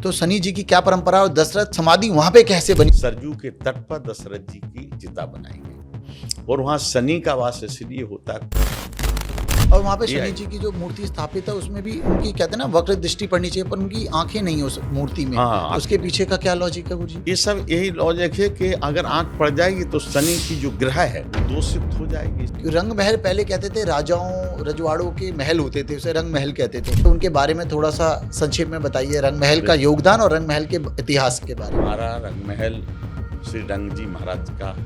तो शनि जी की क्या परंपरा और दशरथ समाधि वहां पे कैसे बनी? सरजू के तट पर दशरथ जी की चिता बनाई गई और वहां शनि का वास इसलिए होता है। और वहां पे ये शनि जी की जो मूर्ति स्थापित है उसमें भी उनकी कहते हैं ना वक्र दृष्टि पड़नी चाहिए, पर उनकी आंखें नहीं है उस मूर्ति में। हाँ, उसके पीछे का क्या लॉजिक है गुरुजी? ये सब यही लॉजिक है कि अगर आंख पड़ जाएगी तो शनि की जो ग्रह है दूषित हो जाएगी। रंग महल पहले कहते थे राजाओं रजवाड़ों के महल होते थे, उसे रंग महल कहते थे, तो उनके बारे में थोड़ा सा संक्षेप में बताइए, रंग महल का योगदान और रंग महल के इतिहास के बारे में। हमारा रंग महल श्री रंग जी महाराज का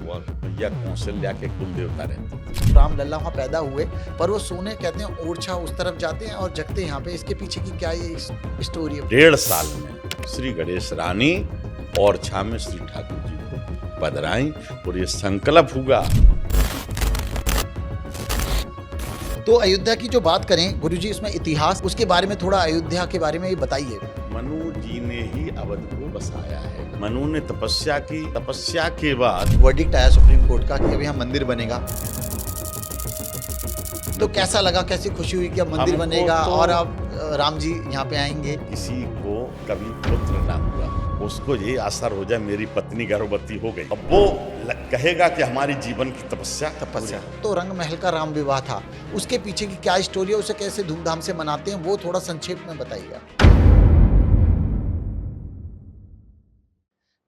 भैया कौशल्या के कुल देवता रहते। राम लल्ला वहाँ पैदा हुए, पर वो सोने कहते हैं ओरछा उस तरफ जाते हैं और जगते यहाँ पे। इसके पीछे की क्या ये स्टोरी है? 1.5 साल में श्री गणेश रानी ओरछा में श्री ठाकुर जी को पधराई और ये संकल्प हुआ। तो अयोध्या की जो बात करें गुरुजी, उसमें इतिहास उसके बारे में थोड़ा अयोध्या के बारे में बताइए। मनु जी ने ही अवध को बसाया है। मनु ने तपस्या की, तपस्या के बाद वर्डिक्ट आया सुप्रीम कोर्ट का कि अभी यहाँ मंदिर बनेगा। तो कैसा लगा, कैसी खुशी हुई कि अब मंदिर बनेगा और अब राम जी यहाँ पे आएंगे? किसी को कभी पुत्र ना हुआ, उसको ये आसर हो जाए मेरी पत्नी गर्भवती हो गई, अब वो कहेगा कि हमारी जीवन की तपस्या। तो रंग महल का राम विवाह था, उसके पीछे की क्या स्टोरी है, उसे कैसे धूमधाम से मनाते हैं, वो थोड़ा संक्षेप में बताइएगा।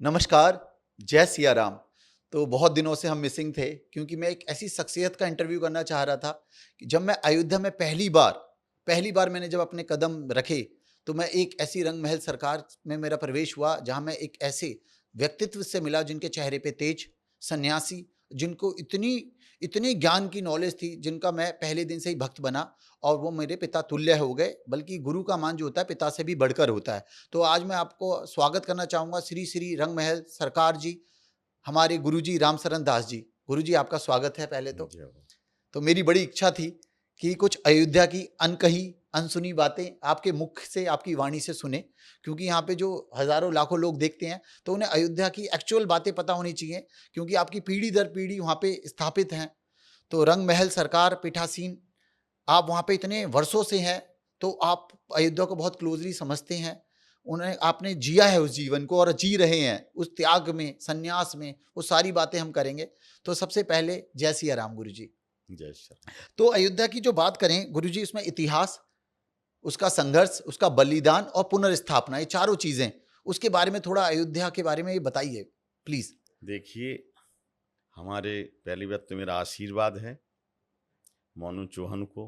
नमस्कार, जय सिया राम। तो बहुत दिनों से हम मिसिंग थे, क्योंकि मैं एक ऐसी शख्सियत का इंटरव्यू करना चाह रहा था कि जब मैं अयोध्या में पहली बार मैंने जब अपने कदम रखे, तो मैं एक ऐसी रंग महल सरकार में मेरा प्रवेश हुआ जहां मैं एक ऐसे व्यक्तित्व से मिला जिनके चेहरे पे तेज, सन्यासी, जिनको इतनी ज्ञान की नॉलेज थी, जिनका मैं पहले दिन से ही भक्त बना और वो मेरे पिता तुल्य हो गए। बल्कि गुरु का मान जो होता है पिता से भी बढ़कर होता है। तो आज मैं आपको स्वागत करना चाहूँगा श्री श्री रंग महल सरकार जी, हमारे गुरुजी रामशरण दास जी। गुरुजी आपका स्वागत है पहले तो मेरी बड़ी इच्छा थी कि कुछ अयोध्या की अनकही अनसुनी बातें आपके मुख से, आपकी वाणी से सुने, क्योंकि यहाँ पे जो हजारों लाखों लोग देखते हैं तो उन्हें अयोध्या की एक्चुअल बातें पता होनी चाहिए, क्योंकि आपकी पीढ़ी दर पीढ़ी वहाँ पे स्थापित हैं। तो रंग महल सरकार पीठासीन, आप वहाँ पे इतने वर्षों से हैं, तो आप अयोध्या को बहुत क्लोजली समझते हैं। उन्हें आपने जिया है उस जीवन को और जी रहे हैं उस त्याग में, संन्यास में, वो सारी बातें हम करेंगे। तो सबसे पहले जय सिया राम गुरुजी। जय श्री। तो अयोध्या की जो बात करें गुरुजी, उसमें इतिहास, उसका संघर्ष, उसका बलिदान और पुनर्स्थापना, ये चारों चीजें, उसके बारे में थोड़ा अयोध्या के बारे में ये बताइए प्लीज। देखिए, हमारे पहली बात तो मेरा आशीर्वाद है मोनू चौहान को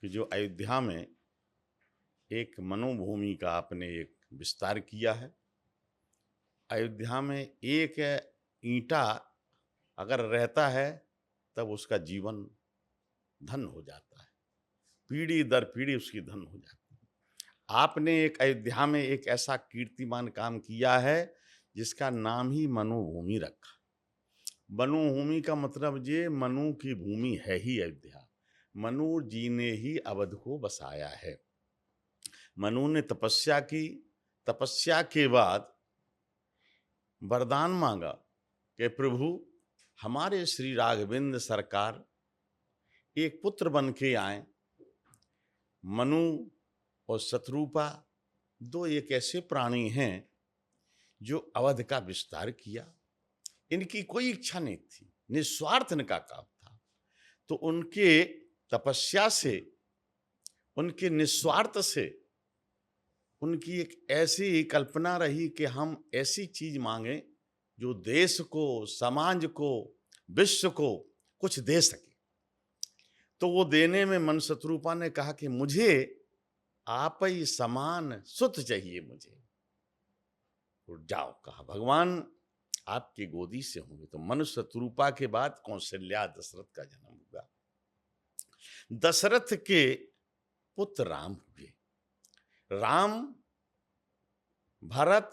कि जो अयोध्या में एक मनोभूमि का आपने एक विस्तार किया है। अयोध्या में एक ईंटा अगर रहता है तब उसका जीवन धन हो जाता है, पीढ़ी दर पीढ़ी उसकी धन हो जाती है। आपने एक अयोध्या में एक ऐसा कीर्तिमान काम किया है जिसका नाम ही मनोभूमि रखा। मनोभूमि का मतलब ये मनु की भूमि है ही अयोध्या। मनु जी ने ही अवध को बसाया है। मनु ने तपस्या की, तपस्या के बाद वरदान मांगा कि प्रभु हमारे श्री राघवेंद्र सरकार एक पुत्र बन के आए। मनु और शत्रुपा दो एक ऐसे प्राणी हैं जो अवध का विस्तार किया। इनकी कोई इच्छा नहीं थी, निस्वार्थ इनका काम था। तो उनके तपस्या से, उनके निस्वार्थ से, उनकी एक ऐसी कल्पना रही कि हम ऐसी चीज मांगे जो देश को, समाज को, विश्व को कुछ दे सके। तो वो देने में मन शत्रुपा ने कहा कि मुझे आप ही समान सुत चाहिए मुझे। तो जाओ, कहा भगवान आपकी गोदी से होंगे। तो मन शत्रुपा के बाद कौशल्या दशरथ का जन्म हुआ। दशरथ के पुत्र राम हुए। राम, भरत,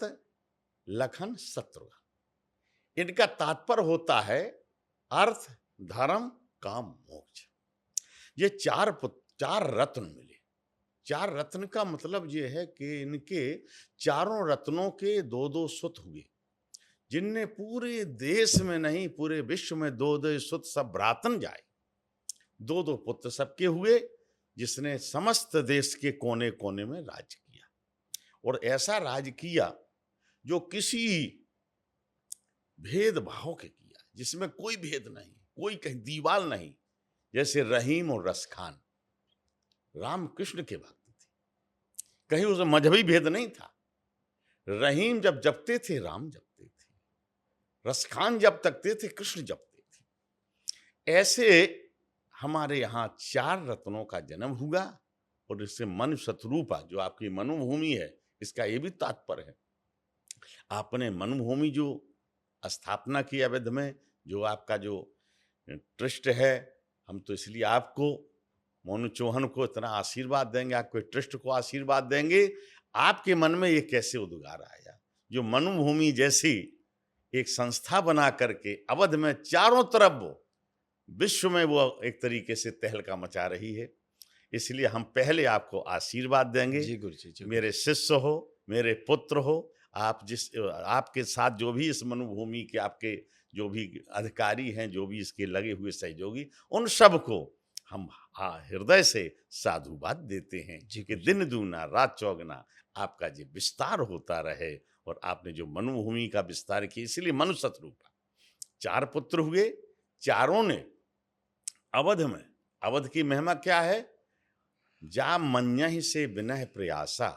लखन, शत्रुघ्न। इनका तात्पर्य होता है अर्थ, धर्म, काम, मोक्ष। ये चार रत्न मिले। चार रत्न का मतलब ये है कि इनके चारों रत्नों के दो दो सुत हुए, जिनने पूरे देश में नहीं पूरे विश्व में दो दो सुत सब भ्रातन जाए। दो दो पुत्र सबके हुए, जिसने समस्त देश के कोने कोने में राज किया। और ऐसा राज किया जो किसी भेदभाव के किया, जिसमें कोई भेद नहीं, कोई कहीं दीवार नहीं। जैसे रहीम और रसखान, राम कृष्ण के भक्त थे, कहीं उसमें मजहबी भेद नहीं था। रहीम जब जपते थे राम जपते थे, रसखान जब तकते थे कृष्ण जपते थे। ऐसे हमारे यहाँ 4 रत्नों का जन्म हुआ। और इससे मनु शत्रुपा जो आपकी मनुभूमि है, इसका ये भी तात्पर्य है, आपने मनुभूमि जो स्थापना की अवध में, जो आपका जो ट्रस्ट है, हम तो इसलिए आपको मोनू चौहान को इतना आशीर्वाद देंगे, आपके ट्रस्ट को आशीर्वाद देंगे। आपके मन में ये कैसे उद्गार आया, जो मनुभूमि जैसी एक संस्था बना करके अवध में चारों तरफ वो विश्व में वो एक तरीके से तहलका मचा रही है। इसलिए हम पहले आपको आशीर्वाद देंगे। जी गुरु जी, मेरे शिष्य हो, मेरे पुत्र हो, आपके साथ जो भी इस मनुभूमि के आपके जो भी अधिकारी हैं, जो भी इसके लगे हुए सहयोगी, उन सबको हम हृदय से साधुवाद देते हैं कि दिन दूना रात चौगुना आपका जो विस्तार होता रहे। और आपने जो मनुभूमि का विस्तार किया, इसलिए मनु शत्रुपा 4 पुत्र हुए। चारों ने अवध में, अवध की महिमा क्या है, जा मन्यहि से विनय प्रयासा,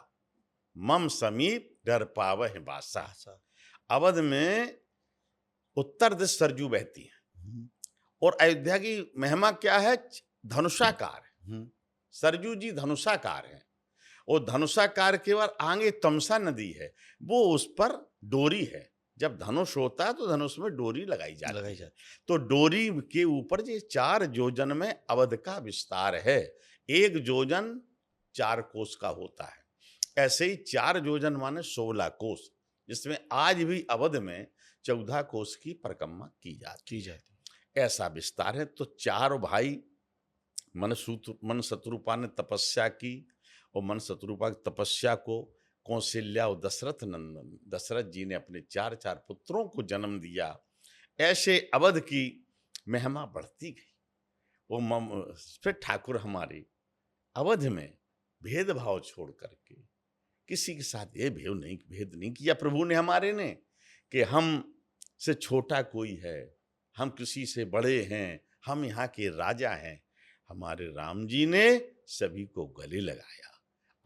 मम समीप डर पावह बासा। अवध में उत्तर दिश सरजू बहती है। और अयोध्या की महिमा क्या है, धनुषाकार है। सरजू जी धनुषाकार है। और धनुषाकार के बाद आगे तमसा नदी है, वो उस पर डोरी है। जब धनुष होता है तो धनुष में डोरी लगाई जाती है। तो डोरी के ऊपर ये 4 योजन में अवध का विस्तार है। 1 योजन 4 कोस का होता है। ऐसे ही 4 योजन माने 16 कोस, जिसमें आज भी अवध में 14 कोस की परिक्रमा की जाती है। ऐसा विस्तार है। तो 4 भाई मन शत्रुपा ने तपस्या की, और मन शत्रुपा की तपस्या को कौशल्या और दशरथ जी ने अपने 4 पुत्रों को जन्म दिया। ऐसे अवध की महिमा बढ़ती गई। वो फिर ठाकुर हमारे अवध में भेदभाव छोड़ करके किसी के साथ ये भेद नहीं किया प्रभु ने हमारे ने, कि हम से छोटा कोई है, हम किसी से बड़े हैं, हम यहाँ के राजा हैं। हमारे राम जी ने सभी को गले लगाया।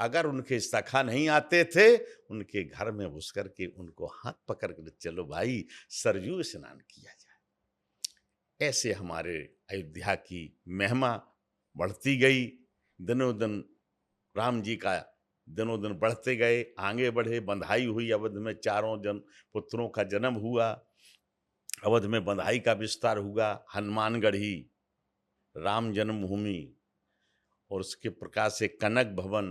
अगर उनके सखा नहीं आते थे, उनके घर में घुस करके उनको हाथ पकड़ कर चलो भाई सरयू स्नान किया जाए। ऐसे हमारे अयोध्या की महिमा बढ़ती गई। दिनों दिन राम जी का दिनों दिन बढ़ते गए, आगे बढ़े। बंधाई हुई अवध में, 4 पुत्रों का जन्म हुआ। अवध में बंधाई का विस्तार हुआ। हनुमानगढ़ी, राम जन्मभूमि, और उसके प्रकार से कनक भवन,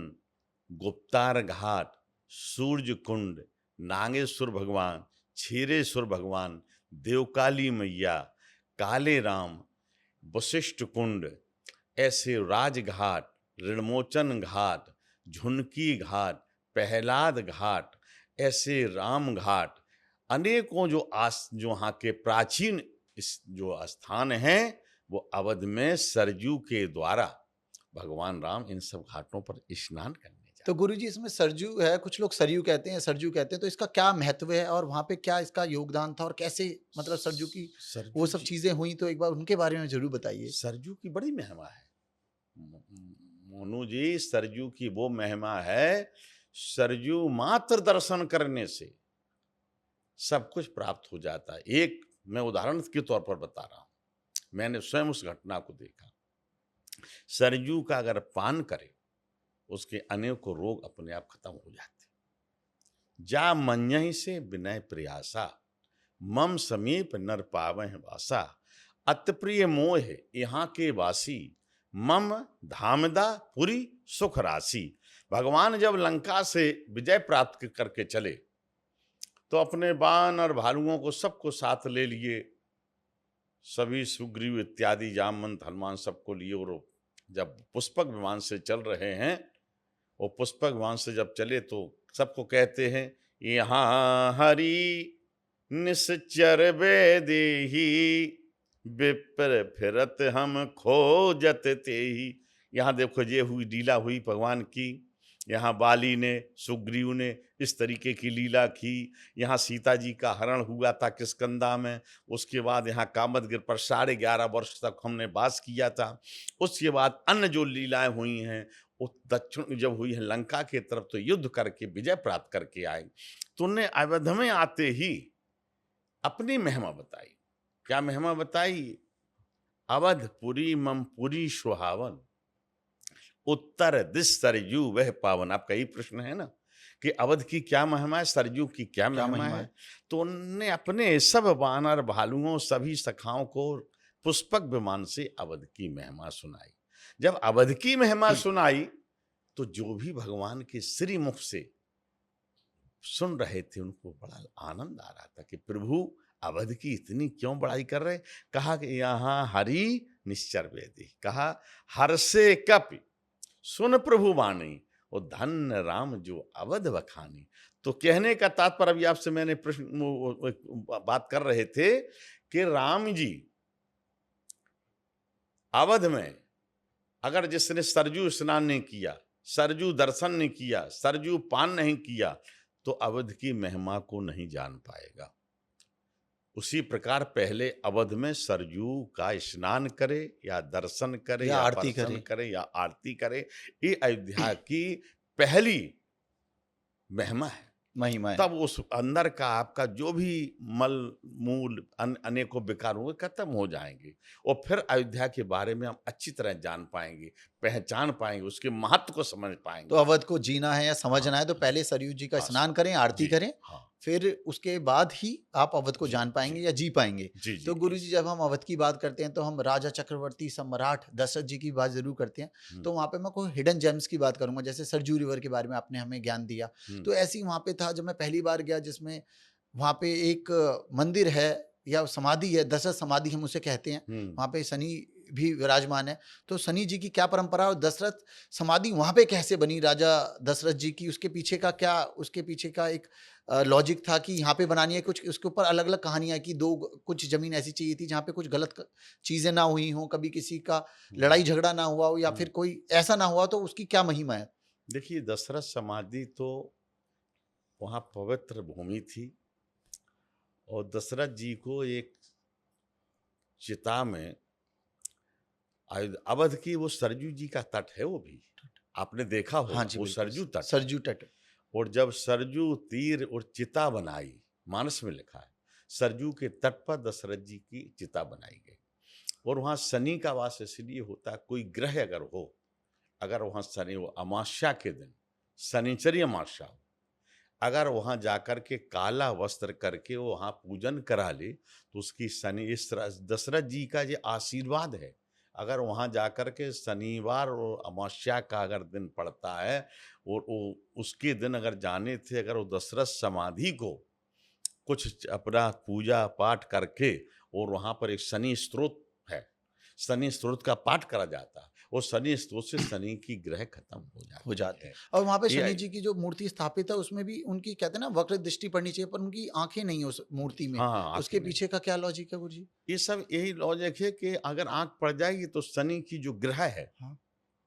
गुप्तार घाट, सूर्य कुंड, नागेश्वर भगवान, क्षीरेश्वर भगवान, देवकाली मैया, काले राम, वशिष्ठ कुंड, ऐसे राजघाट, ऋणमोचन घाट, झुनकी घाट, प्रहलाद घाट, ऐसे राम घाट, अनेकों जो यहाँ के प्राचीन इस जो स्थान हैं, वो अवध में सरजू के द्वारा भगवान राम इन सब घाटों पर स्नान करने जाते। तो गुरुजी इसमें सरजू है, कुछ लोग सरयू कहते हैं, सरजू कहते हैं, तो इसका क्या महत्व है और वहाँ पे क्या इसका योगदान था और कैसे मतलब सरजू की वो सब चीजें हुई, तो एक बार उनके बारे में जरूर बताइए। सरजू की बड़ी महिमा है मोनू जी। सरजू की वो महिमा है, सरजू मात्र दर्शन करने से सब कुछ प्राप्त हो जाता है। एक मैं उदाहरण के तौर पर बता रहा हूं, मैंने स्वयं उस घटना को देखा। सरजू का अगर पान करे, उसके अनेकों रोग अपने आप खत्म हो जाते। जा मन्यहि से विनय प्रयासा, मम समीप नर पावह वासा। अतप्रिय मोह यहाँ के वासी, मम धामदा पुरी सुख राशि। भगवान जब लंका से विजय प्राप्त करके चले, तो अपने बाण और भालुओं को सबको साथ ले लिए, सभी सुग्रीव इत्यादि जामवंत हनुमान सबको लिए। और जब पुष्पक विमान से चल रहे हैं, और पुष्पक विमान से जब चले तो सबको कहते हैं, यहाँ हरि निश्चर बेदेही, विप्र फिरत हम खोजत तेही। यहाँ देखो ये हुई लीला हुई भगवान की। यहाँ बाली ने, सुग्रीव ने इस तरीके की लीला की, यहाँ सीता जी का हरण हुआ था किष्किंधा में, उसके बाद यहाँ कामदगिर पर 11.5 वर्ष तक हमने वास किया था। उसके बाद अन्य जो लीलाएं हुई हैं वो दक्षिण जब हुई है लंका के तरफ तो युद्ध करके विजय प्राप्त करके आए। तो उन्हें अवध में आते ही अपनी महिमा बताई। क्या महिमा बताई? अवधपुरी मम पुरी सुहावन, उत्तर दिश सरयू वह पावन। आपका यही प्रश्न है ना कि अवध की क्या महिमा है, सरयू की क्या क्या महिमा महिमा है? है? तो उनने अपने सब वानर भालुओं सभी सखाओं को पुष्पक विमान से अवध की महिमा सुनाई। जब अवध की महिमा सुनाई तो जो भी भगवान के श्रीमुख से सुन रहे थे उनको बड़ा आनंद आ रहा था कि प्रभु अवध की इतनी क्यों बड़ाई कर रहे। कहा कि यहाँ हरि निश्चर वेदी, कहा हर से कपि सुन प्रभु वाणी और धन्य राम जो अवध बखानी। तो कहने का तात्पर्य अभी आपसे मैंने बात कर रहे थे कि राम जी अवध में अगर जिसने सरजू स्नान नहीं किया, सरजू दर्शन नहीं किया, सरजू पान नहीं किया तो अवध की महिमा को नहीं जान पाएगा। उसी प्रकार पहले अवध में सरजू का स्नान करे या दर्शन करे या या आरती दर्शन करे। करे या आरती करे, ये अयोध्या की पहली महिमा है। महिमा है। तब उस अंदर का आपका जो भी मल मूल अनेकों विकार होंगे खत्म हो जाएंगे और फिर अयोध्या के बारे में हम अच्छी तरह जान पाएंगे, पहचान पाएंगे, उसके महत्व को समझ तो पाएंगे। अवध को जीना है या समझना हाँ, है तो पहले सरयू जी का हाँ, स्नान करें, आरती जी, करें, हाँ, फिर उसके बाद ही आप अवध को जी, जान पाएंगे जी, या जी पाएंगे। जी, जी, तो जी, गुरुजी जब हम अवध की बात करते हैं तो हम राजा चक्रवर्ती सम्राट दशरथ जी की बात जरूर करते हैं। हम्म, तो वहाँ पे मैं कोई हिडन जेम्स की बात करूंगा, जैसे सरजू रिवर के बारे में आपने हमें ज्ञान दिया। हम्म, तो ऐसे ही वहाँ पे था जब मैं पहली बार गया, जिसमें वहाँ पे एक मंदिर है या समाधि है, दशरथ समाधि हम उसे कहते हैं। हम्म। वहाँ पे शनि भी विराजमान है। तो शनि जी की क्या परंपरा और दशरथ समाधि वहाँ पे कैसे बनी राजा दशरथ जी की, उसके पीछे का क्या, उसके पीछे का एक लॉजिक था कि यहाँ पे बनानी है कुछ, उसके ऊपर अलग अलग कहानियां कि कुछ जमीन ऐसी चाहिए थी जहाँ पे कुछ गलत चीजें ना हुई हों, कभी किसी का लड़ाई झगड़ा ना हुआ हो या फिर कोई ऐसा ना हुआ, तो उसकी क्या महिमा है? देखिए दशरथ समाधि तो वहाँ पवित्र भूमि थी और दशरथ जी को एक चिता में अवध की वो सरजू जी का तट है, वो भी आपने देखा हाँ होगा, जी वो बिल्कुल, सरजू तट है। सरजू तट। और जब सरजू तीर और चिता बनाई, मानस में लिखा है सरजू के तट पर दशरथ जी की चिता बनाई गई। और वहाँ शनि का वास इसलिए होता है, कोई ग्रह अगर हो, अगर वहाँ शनि हो अमावस्या के दिन, शनिचरी अमावस्या हो, अगर वहाँ जाकर के काला वस्त्र करके वो वहाँ पूजन करा ले तो उसकी शनि, इस तरह दशरथ जी का ये आशीर्वाद है। अगर वहाँ जाकर के शनिवार और अमावस्या का अगर दिन पड़ता है और वो उसके दिन अगर जाने थे, अगर वो दशरथ समाधि को कुछ अपना पूजा पाठ करके और वहाँ पर एक शनि स्त्रोत है, शनि स्त्रोत का पाठ करा जाता है और शनि स्त्रोत से शनि की ग्रह खत्म हो जाते है। हैं। और वहाँ पे ये शनि जी की जो मूर्ति स्थापित है उसमें भी उनकी कहते हैं ना वक्र दृष्टि पड़नी चाहिए, पर उनकी आंखें नहीं है उस मूर्ति में। हाँ, हाँ, उसके आँखें नहीं। पीछे का क्या लॉजिक है गुरुजी? ये सब यही लॉजिक है कि अगर आँख पड़ जाएगी तो शनि की जो ग्रह है हाँ।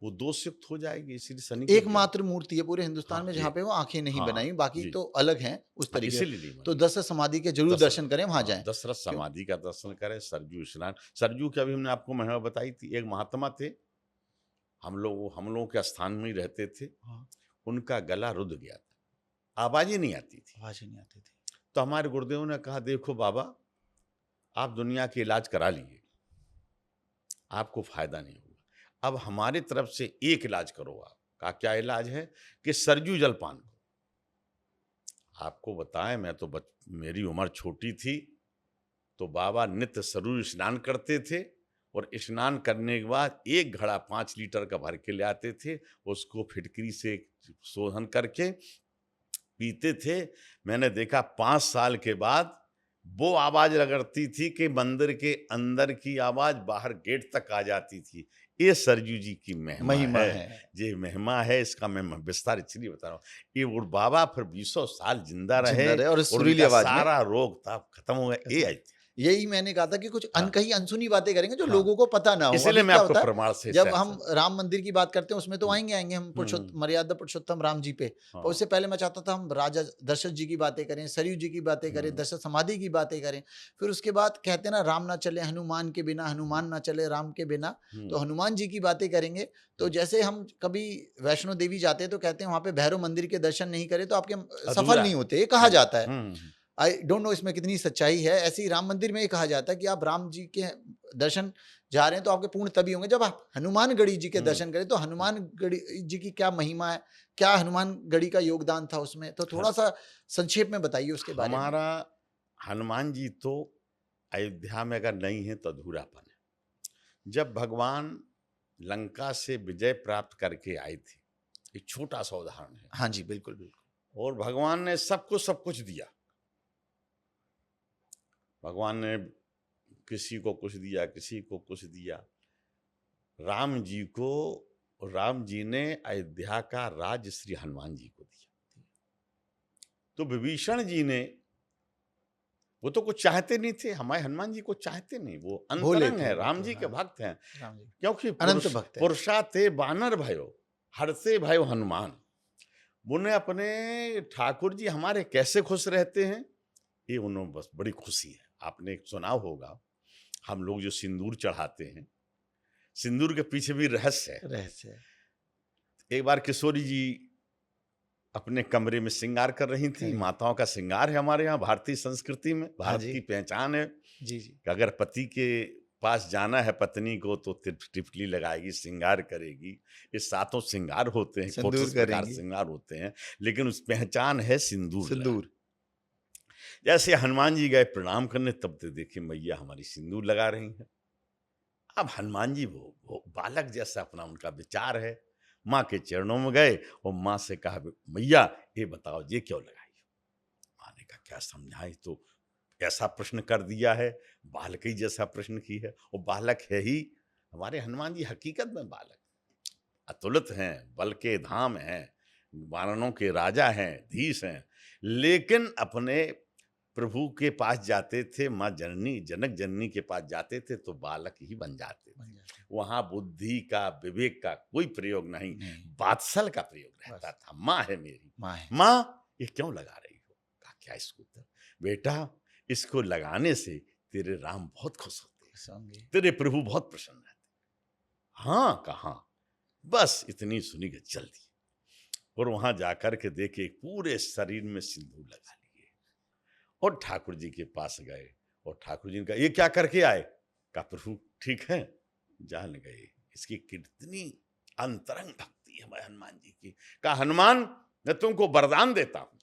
वो दोषयुक्त हो जाएगी, इसीलिए शनि की ग्रह। एकमात्र मूर्ति है पूरे हिंदुस्तान हाँ, में ये जहाँ पे वो आंखें नहीं हाँ, बनाई, बाकी जी। तो अलग हैं उस हाँ, तरीके से। इसीलिए नहीं तो बनी। दशरथ समाधि के जरूर दशरथ, दर्शन करें, वहाँ हाँ, जाएं। दशरथ क्यों? समाधि का दर्शन करें, सरजू स्नान। सरजू के अभी हमने आपको महिमा बताई थी, एक महात्मा थे, हम लोगों के स्थान में ही रहते थे। हाँ। उनका गला रुध गया था, आवाज ही नहीं आती थी। आवाज ही नहीं आती थी। तो हमारे गुरुदेव ने कहा देखो बाबा, आप दुनिया के इलाज करा लिए, आपको फायदा नहीं होगा, अब हमारी तरफ से एक इलाज करो आप। का क्या इलाज है? कि सरजू जलपान को। आपको बताएं, मैं तो मेरी उम्र छोटी थी तो बाबा नित्य सरयू स्नान करते थे और स्नान करने के बाद एक घड़ा 5 लीटर का भर के ले आते थे, उसको फिटकरी से शोधन करके पीते थे। मैंने देखा 5 साल के बाद वो आवाज लगती थी कि मंदिर के अंदर की आवाज बाहर गेट तक आ जाती थी। ये सरजू जी की महिमा महिमा है, है। ये महिमा है। इसका मैं विस्तार इसलिए बता रहा हूँ, ये वो बाबा फिर 20 साल जिंदा रहे जिंदा रहे और और सुरीली उनका आवाज में। सारा रोग था खत्म हो गया। ये खत्म। आई थी। यही मैंने कहा था कि कुछ हाँ। कहीं अनसुनी बातें करेंगे जो हाँ। लोगों को पता ना हो। इसीलिए अभी मैं क्या आपको होता है, प्रमाण से जब शायद हम राम मंदिर की बात करते हैं उसमें तो हम्म, आएंगे हम हम्म, मर्यादा पुरुषोत्तम राम जी पे, हाँ, पर उससे पहले मैं चाहता था हम राजा दशरथ जी की बातें करें, सरयू जी की बातें करें, हम्म, दशरथ समाधि की बातें करें। फिर उसके बाद कहते हैं ना, राम ना चले हनुमान के बिना, हनुमान ना चले राम के बिना, तो हम्म, हनुमान जी की बातें करेंगे। तो जैसे हम कभी वैष्णो देवी जाते हैं तो कहते हैं वहां पे भैरव मंदिर के दर्शन नहीं करे तो आपके सफल अधूरा नहीं है। होते, ये कहा जाता है। हम्म, आई डोंट नो इसमें कितनी सच्चाई है। ऐसे ही राम मंदिर में ये कहा जाता है कि आप राम जी के दर्शन जा रहे हैं तो आपके पूर्ण तभी होंगे जब आप हनुमानगढ़ी जी के हम्म, दर्शन करें। तो हनुमानगढ़ी जी की क्या महिमा है, क्या हनुमानगढ़ी का योगदान था उसमें, तो थोड़ा सा संक्षेप में बताइए उसके बारे में। हमारा हनुमान जी तो अयोध्या में अगर नहीं है तो अधूरापन है। जब भगवान लंका से विजय प्राप्त करके आए थे, एक छोटा सा उदाहरण है, हाँ जी, बिल्कुल बिल्कुल। और भगवान ने सबको सब कुछ दिया। भगवान ने किसी को कुछ दिया, किसी को कुछ दिया। राम जी को, राम जी ने अयोध्या का राज श्री हनुमान जी को दिया। तो विभीषण जी ने, वो तो कुछ चाहते नहीं थे, हमारे हनुमान जी को चाहते नहीं, वो भोले अंतरंग थे है, वो राम तो, जी के हाँ भक्त हैं। राम जी क्योंकि अनंत भक्त है। पुरुषा ते बानर भयो, हरते भयो हनुमान। उन्हें अपने ठाकुर जी हमारे कैसे खुश रहते हैं, ये उन्हें बस बड़ी खुशी है। आपने एक सुना होगा, हम लोग जो सिंदूर चढ़ाते हैं, सिंदूर के पीछे भी रहस्य है। रहस्य है। एक बार किशोरी जी अपने कमरे में श्रृंगार कर रही थी। करें। माताओं का श्रृंगार है हमारे यहाँ भारतीय संस्कृति में, हाँ भारत जी, की पहचान है जी जी। कि अगर पति के पास जाना है पत्नी को तो टिफली लगाएगी, श्रृंगार करेगी। ये सातों श्रृंगार होते हैं, सिंदूर 34 प्रकार करेंगी। श्रृंगार होते हैं, लेकिन उस पहचान है सिंदूर लगाना। सिंदूर। जैसे हनुमान जी गए प्रणाम करने, तब तो देखिए मैया हमारी सिंदूर लगा रही हैं। अब हनुमान जी वो बालक जैसा अपना उनका विचार है, माँ के चरणों में गए और माँ से कहा, मैया ये बताओ ये क्यों लगाई? माँ ने कहा क्या समझाएं, तो ऐसा प्रश्न कर दिया है, बालक ही जैसा प्रश्न की है, और बालक है ही। हमारे हनुमान जी हकीकत में बालक अतुलित हैं, बल के धाम हैं, वानरों के राजा हैं, धीश हैं, लेकिन अपने प्रभु के पास जाते थे, माँ जननी जनक जननी के पास जाते थे तो बालक ही बन जाते थे। वहां बुद्धि का, विवेक का कोई प्रयोग नहीं, वात्सल का प्रयोग रहता था। माँ है मेरी, माँ है। माँ ये क्यों लगा रही हो? कहा क्या इसको? बेटा इसको लगाने से तेरे राम बहुत खुश होते हैं, तेरे प्रभु बहुत प्रसन्न रहते। हाँ कहा, बस इतनी सुनी के चल दी। और वहां जाकर के देखे पूरे शरीर में सिंदूर लगा लिए, और ठाकुर जी के पास गए, और ठाकुर जी ने कहा ये क्या करके आए? कहा प्रभु ठीक है, जान गए इसकी कितनी अंतरंग भक्ति है हमारे हनुमान जी की। कहा हनुमान मैं तुमको वरदान देता हूं,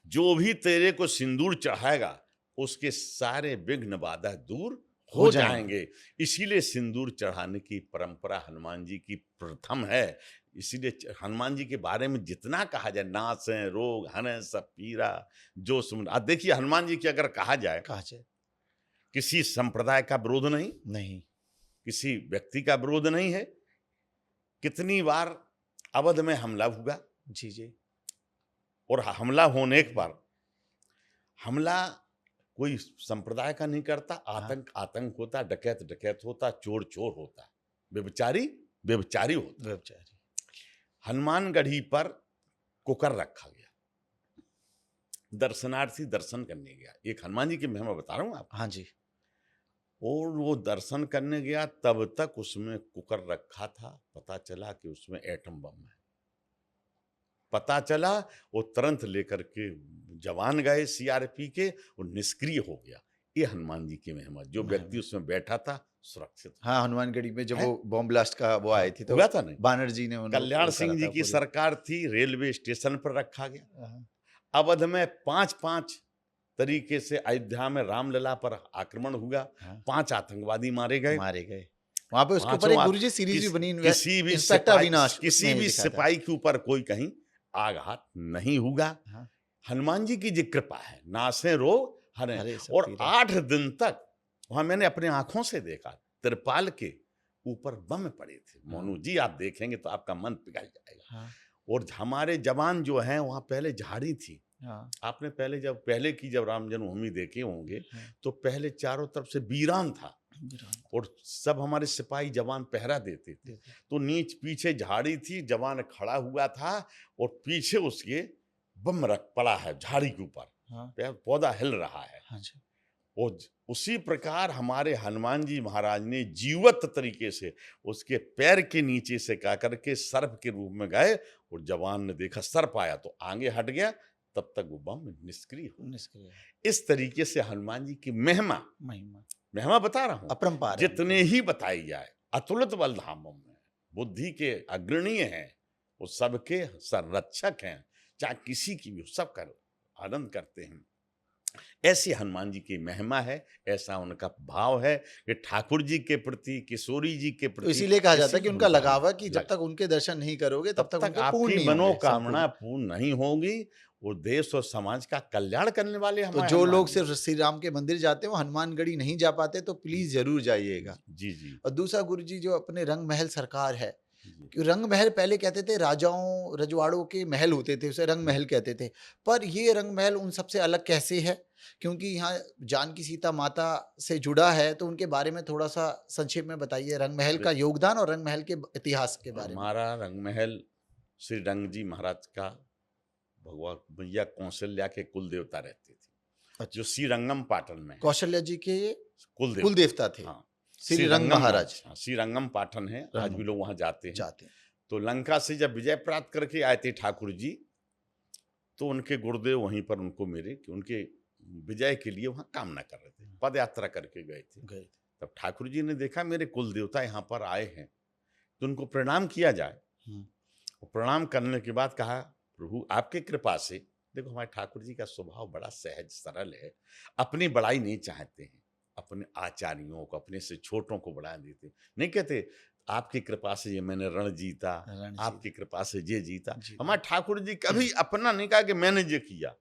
जो भी तेरे को सिंदूर चढ़ाएगा उसके सारे विघ्न बाधा दूर हो जाएंगे। इसीलिए सिंदूर चढ़ाने की परंपरा हनुमान जी की प्रथम है। इसीलिए हनुमान जी के बारे में जितना कहा जाए, नाश है रोग हन सब पीरा जो सुन। आप देखिए हनुमान जी की अगर कहा जाए, किसी संप्रदाय का विरोध नहीं, किसी व्यक्ति का विरोध नहीं है। कितनी बार अवध में हमला हुआ, जी जी, और हमला होने पर हमला कोई संप्रदाय का नहीं करता, आतंक आतंक होता, डकैत डकैत होता, चोर चोर होता, व्यभिचारी व्यभिचारी होता। हनुमानगढ़ी पर कुकर रखा गया, दर्शनार्थी दर्शन करने गया। एक हनुमान जी की महिमा बता रहा हूं आप। हाँ जी। और वो दर्शन करने गया, तब तक उसमें कुकर रखा था, पता चला कि उसमें एटम बम है। पता चला, वो तुरंत लेकर के जवान गए सीआरपी के, और निष्क्रिय हो गया। ये हनुमान जी की महिमा। जो व्यक्ति उसमें बैठा था सुरक्षित। हाँ, हनुमानगढ़ी में जब वो बॉम्ब ब्लास्ट का वो आई थी तो हुआ था नहीं, बानर जी ने कल्याण सिंह जी की सरकार थी, रेलवे स्टेशन पर रखा गया। अवध में 5-5 तरीके से अयोध्या में रामलला पर आक्रमण हुआ। 5 आतंकवादी मारे गए। वहां पे उसके ऊपर एक गुरुजी सीरीज भी बनी, किसी भी सिपाही के ऊपर कोई कहीं आघात नहीं हुआ। हनुमान जी की जो कृपा है, नासे रोग हरे। और 8 दिन तक वहां मैंने अपने आंखों से देखा, तिरपाल के ऊपर बम पड़े थे। मोनू जी आप देखेंगे तो आपका मन पिघल जाएगा। और हमारे जवान जो हैं, वहां पहले झाड़ी थी, हाँ, आपने पहले की जब राम जन्मभूमि देखे होंगे हाँ, तो पहले चारों तरफ से वीरान था वीरान और सब हमारे सिपाही जवान पहरा देते थे। देते। तो नीच पीछे झाड़ी थी, जवान खड़ा हुआ था और पीछे उसके बम रख पड़ा है झाड़ी के ऊपर, हाँ, पौधा हिल रहा है। हाँ जी, और उसी प्रकार हमारे हनुमान जी महाराज ने जीवत तरीके से उसके पैर के नीचे से का करके सर्प के रूप में गए और जवान ने देखा सर्प आया तो आगे हट गया, तब तक वो बम निष्क्रिय हो। निष्क्रिय इस तरीके से हनुमान जी की महिमा महिमा महिमा बता रहा हूं, अपरंपार है जितने उनकी। ही बताई जाए अतुलित बल धामों में बुद्धि के अग्रणीय हैं, वो सबके संरक्षक हैं, चाहे किसी की भी हो, सब कर आनंद करते हैं। ऐसी हनुमान जी की महिमा है, ऐसा उनका भाव है कि ठाकुर जी के प्रति, किशोरी जी के तो प्रति इसीलिए कहा जाता है कि उनका लगाव है कि जब लग- तक उनके दर्शन नहीं करोगे तब तक उनके पूर्ण आपकी नहीं होंगे मनोकामना संपूर्ण। पूर्ण नहीं होगी। वो देश और समाज का कल्याण करने वाले तो हमारे जो हनुमान लोग जी। सिर्फ श्री राम के मंदिर जाते हैं वो हनुमानगढ़ी नहीं जा पाते, तो प्लीज जरूर जाइएगा। जी जी और दूसरा गुरु जी, जो अपने रंग महल सरकार है, जी कि रंग महल पहले कहते थे राजाओं रजवाड़ों के महल होते थे, उसे रंग महल कहते थे, पर ये रंग महल उन सबसे अलग कैसे है? क्योंकि यहाँ जानकी सीता माता से जुड़ा है, तो उनके बारे में थोड़ा सा संक्षेप में बताइए, रंग महल का योगदान और रंग महल के इतिहास के बारे में। हमारा रंग महल श्री रंग जी महाराज का भगवान भैया कौशल्या के कुल देवता रहते थे, अच्छा, जो श्रीरंगम पाटन में है। कौशल्या जी के कुल कुल देवता थे हाँ, श्री रंग महाराज। हाँ, श्रीरंगम पाटन है, आज भी लोग वहां जाते हैं। जाते हैं। तो लंका से जब विजय प्राप्त करके आए थे ठाकुर जी, तो उनके गुरुदेव वहीं पर उनको मिले कि उनके विजय के लिए वहां कामना कर रहे थे, पद यात्रा करके गए थे। गए थे। तब ठाकुर जी ने देखा मेरे कुल देवता यहाँ पर आए हैं, तो उनको प्रणाम किया जाए। और प्रणाम करने के बाद कहा, प्रभु आपके कृपा से, देखो हमारे ठाकुर जी का स्वभाव बड़ा सहज सरल है, अपनी बड़ाई नहीं चाहते हैं, अपने आचार्यों को, अपने से छोटों को बढ़ा देते, नहीं कहते आपकी कृपा से ये मैंने रण जीता, आपकी कृपा से ये जीता। हमारे ठाकुर जी कभी अपना नहीं कहा कि मैंने ये किया।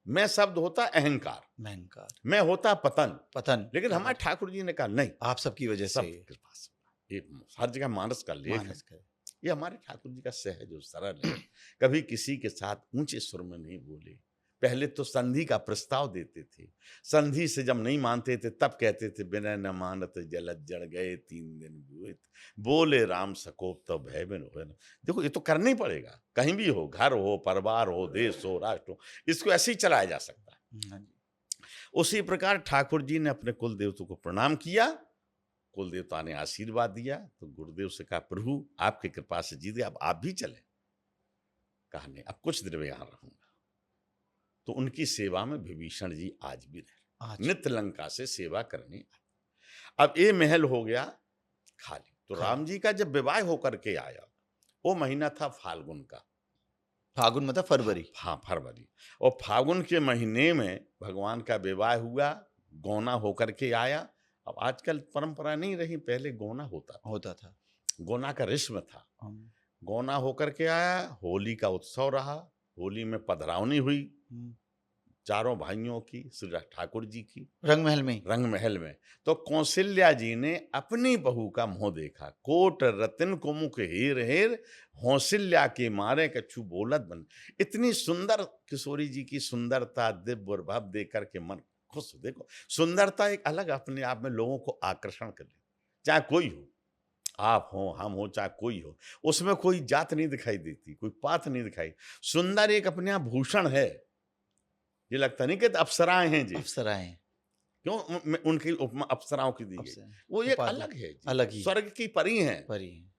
मैं शब्द होता अहंकार, महंकार, मैं होता पतन, पतन, लेकिन हमारे ठाकुर जी ने कहा नहीं, आप सबकी वजह सब से कृपा से। ये हर जगह मानस का लेख है। मानस करे। ये हमारे ठाकुर जी का सहज और सरल है, कभी किसी के साथ ऊंचे सुर में नहीं बोले। पहले तो संधि का प्रस्ताव देते थे, संधि से जब नहीं मानते थे तब कहते थे बिना न मानत जलत जड़ गए 3 दिन बुएत, बोले राम सकोप तो भय बिन होए न। देखो ये तो करना ही पड़ेगा, कहीं भी हो, घर हो, परिवार हो, देश हो, राष्ट्र हो, इसको ऐसे ही चलाया जा सकता है। हाँ जी। उसी प्रकार ठाकुर जी ने अपने कुल देवता को प्रणाम किया, कुल देवता ने आशीर्वाद दिया, तो गुरुदेव से कहा प्रभु आपकी कृपा से जीत गए, अब आप भी चले। कहा नहीं, अब कुछ दिन में यहां रहूंगा। तो उनकी सेवा में विभीषण जी आज भी रहे, नित्य लंका से सेवा करने आए। अब ये महल हो गया खाली। तो राम जी का जब विवाह होकर के आया, वो महीना था फाल्गुन का, फागुन मतलब फरवरी। हाँ फरवरी, और फागुन के महीने में भगवान का विवाह हुआ, गौना होकर के आया। अब आजकल परंपरा नहीं रही, पहले गौना होता था, गौना का रस्म था। गौना होकर के आया, होली का उत्सव रहा, होली में पधरावनी हुई चारों भाइयों की, श्री ठाकुर जी की रंग महल में। तो कौशल्या जी ने अपनी बहू का मुंह देखा, कोट रतन को मुख हेर हेर, हौसल्या के मारे कछु बोलत बन। इतनी सुंदर किशोरी जी की सुंदरता, दिव्य भाव देख करके मन खुश। देखो सुंदरता एक अलग अपने आप में लोगों को आकर्षण कर ले, चाहे कोई हो, आप हो, हम हो, चाहे कोई हो, उसमें कोई जात नहीं दिखाई देती, कोई पात नहीं दिखाई। सुंदर एक अपने आप भूषण है, ये लगता नहीं कि अप्सराएं हैं जी, अप्सराएं क्यों उनकी उपमा अप्सराओं की दी गई, वो एक अलग है जी, अलग ही स्वर्ग की परी हैं,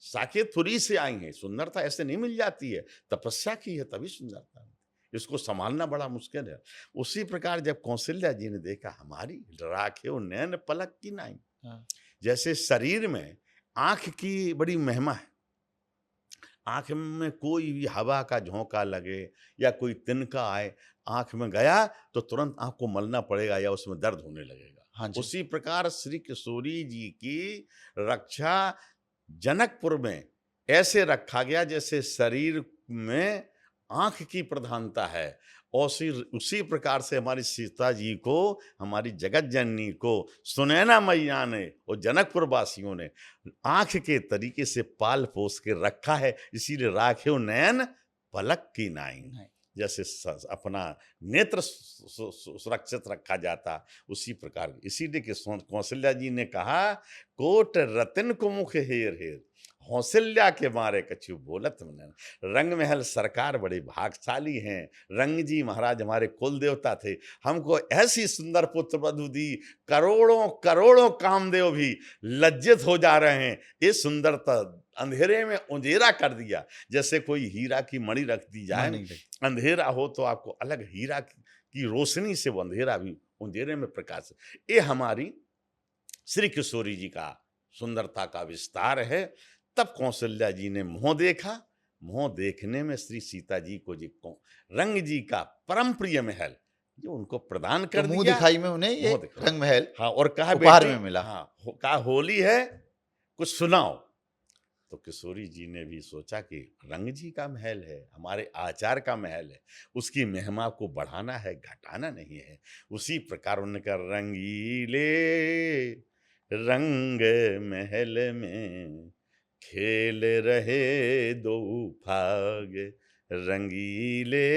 साकेतपुरी से आई हैं। सुंदरता ऐसे नहीं मिल जाती है, तपस्या की है तभी सुंदरता है, इसको संभालना बड़ा मुश्किल है। उसी प्रकार जब कौशल्या जी ने देखा हमारी राखे नैन पलक की नाई, जैसे शरीर में आंख की बड़ी महिमा है, आंख में कोई भी हवा का झोंका लगे या कोई तिनका आए, आंख में गया तो तुरंत आंख को मलना पड़ेगा या उसमें दर्द होने लगेगा। हाँ जी। उसी प्रकार श्री किशोरी जी की रक्षा जनकपुर में ऐसे रखा गया जैसे शरीर में आंख की प्रधानता है, और उसी प्रकार से हमारी सीता जी को, हमारी जगत जननी को सुनैना मैया ने और जनकपुर वासियों ने आंख के तरीके से पाल पोस के रखा है, इसीलिए राखे नैन पलक की नाई। जैसे अपना नेत्र सुरक्षित रखा जाता, उसी प्रकार इसीलिए कि कौशल्या जी ने कहा, कोट रतन को मुख हेर हेर, कौशल्या के मारे कछु बोलत मन। रंग महल सरकार बड़े भागशाली हैं, रंग जी महाराज हमारे कुल देवता थे, हमको ऐसी सुंदर पुत्र वधु दी, करोड़ों करोड़ों कामदेव भी लज्जित हो जा रहे हैं। ये सुंदरता अंधेरे में उंधेरा कर दिया, जैसे कोई हीरा की मणि रख दी जाए, अंधेरा हो तो आपको अलग हीरा की रोशनी से वो अंधेरा भी अंधेरे में प्रकाश। ये हमारी श्री किशोरी जी का सुंदरता का विस्तार है। तब कौशल्या जी ने मुंह देखा, मुंह देखने में श्री सीता जी को रंग जी का परम प्रिय महल जो उनको प्रदान कर मुंह दिया, दिखाई में उन्हें ये रंग महल, हाँ, और कहा उपहार बेटी, में मिला। हाँ, कहा होली है कुछ सुनाओ। तो किशोरी जी ने भी सोचा कि रंग जी का महल है, हमारे आचार का महल है, उसकी महिमा को बढ़ाना है, घटाना नहीं है। उसी प्रकार उनका रंगीले रंग महल में खेल रहे दो फाग, रंगीले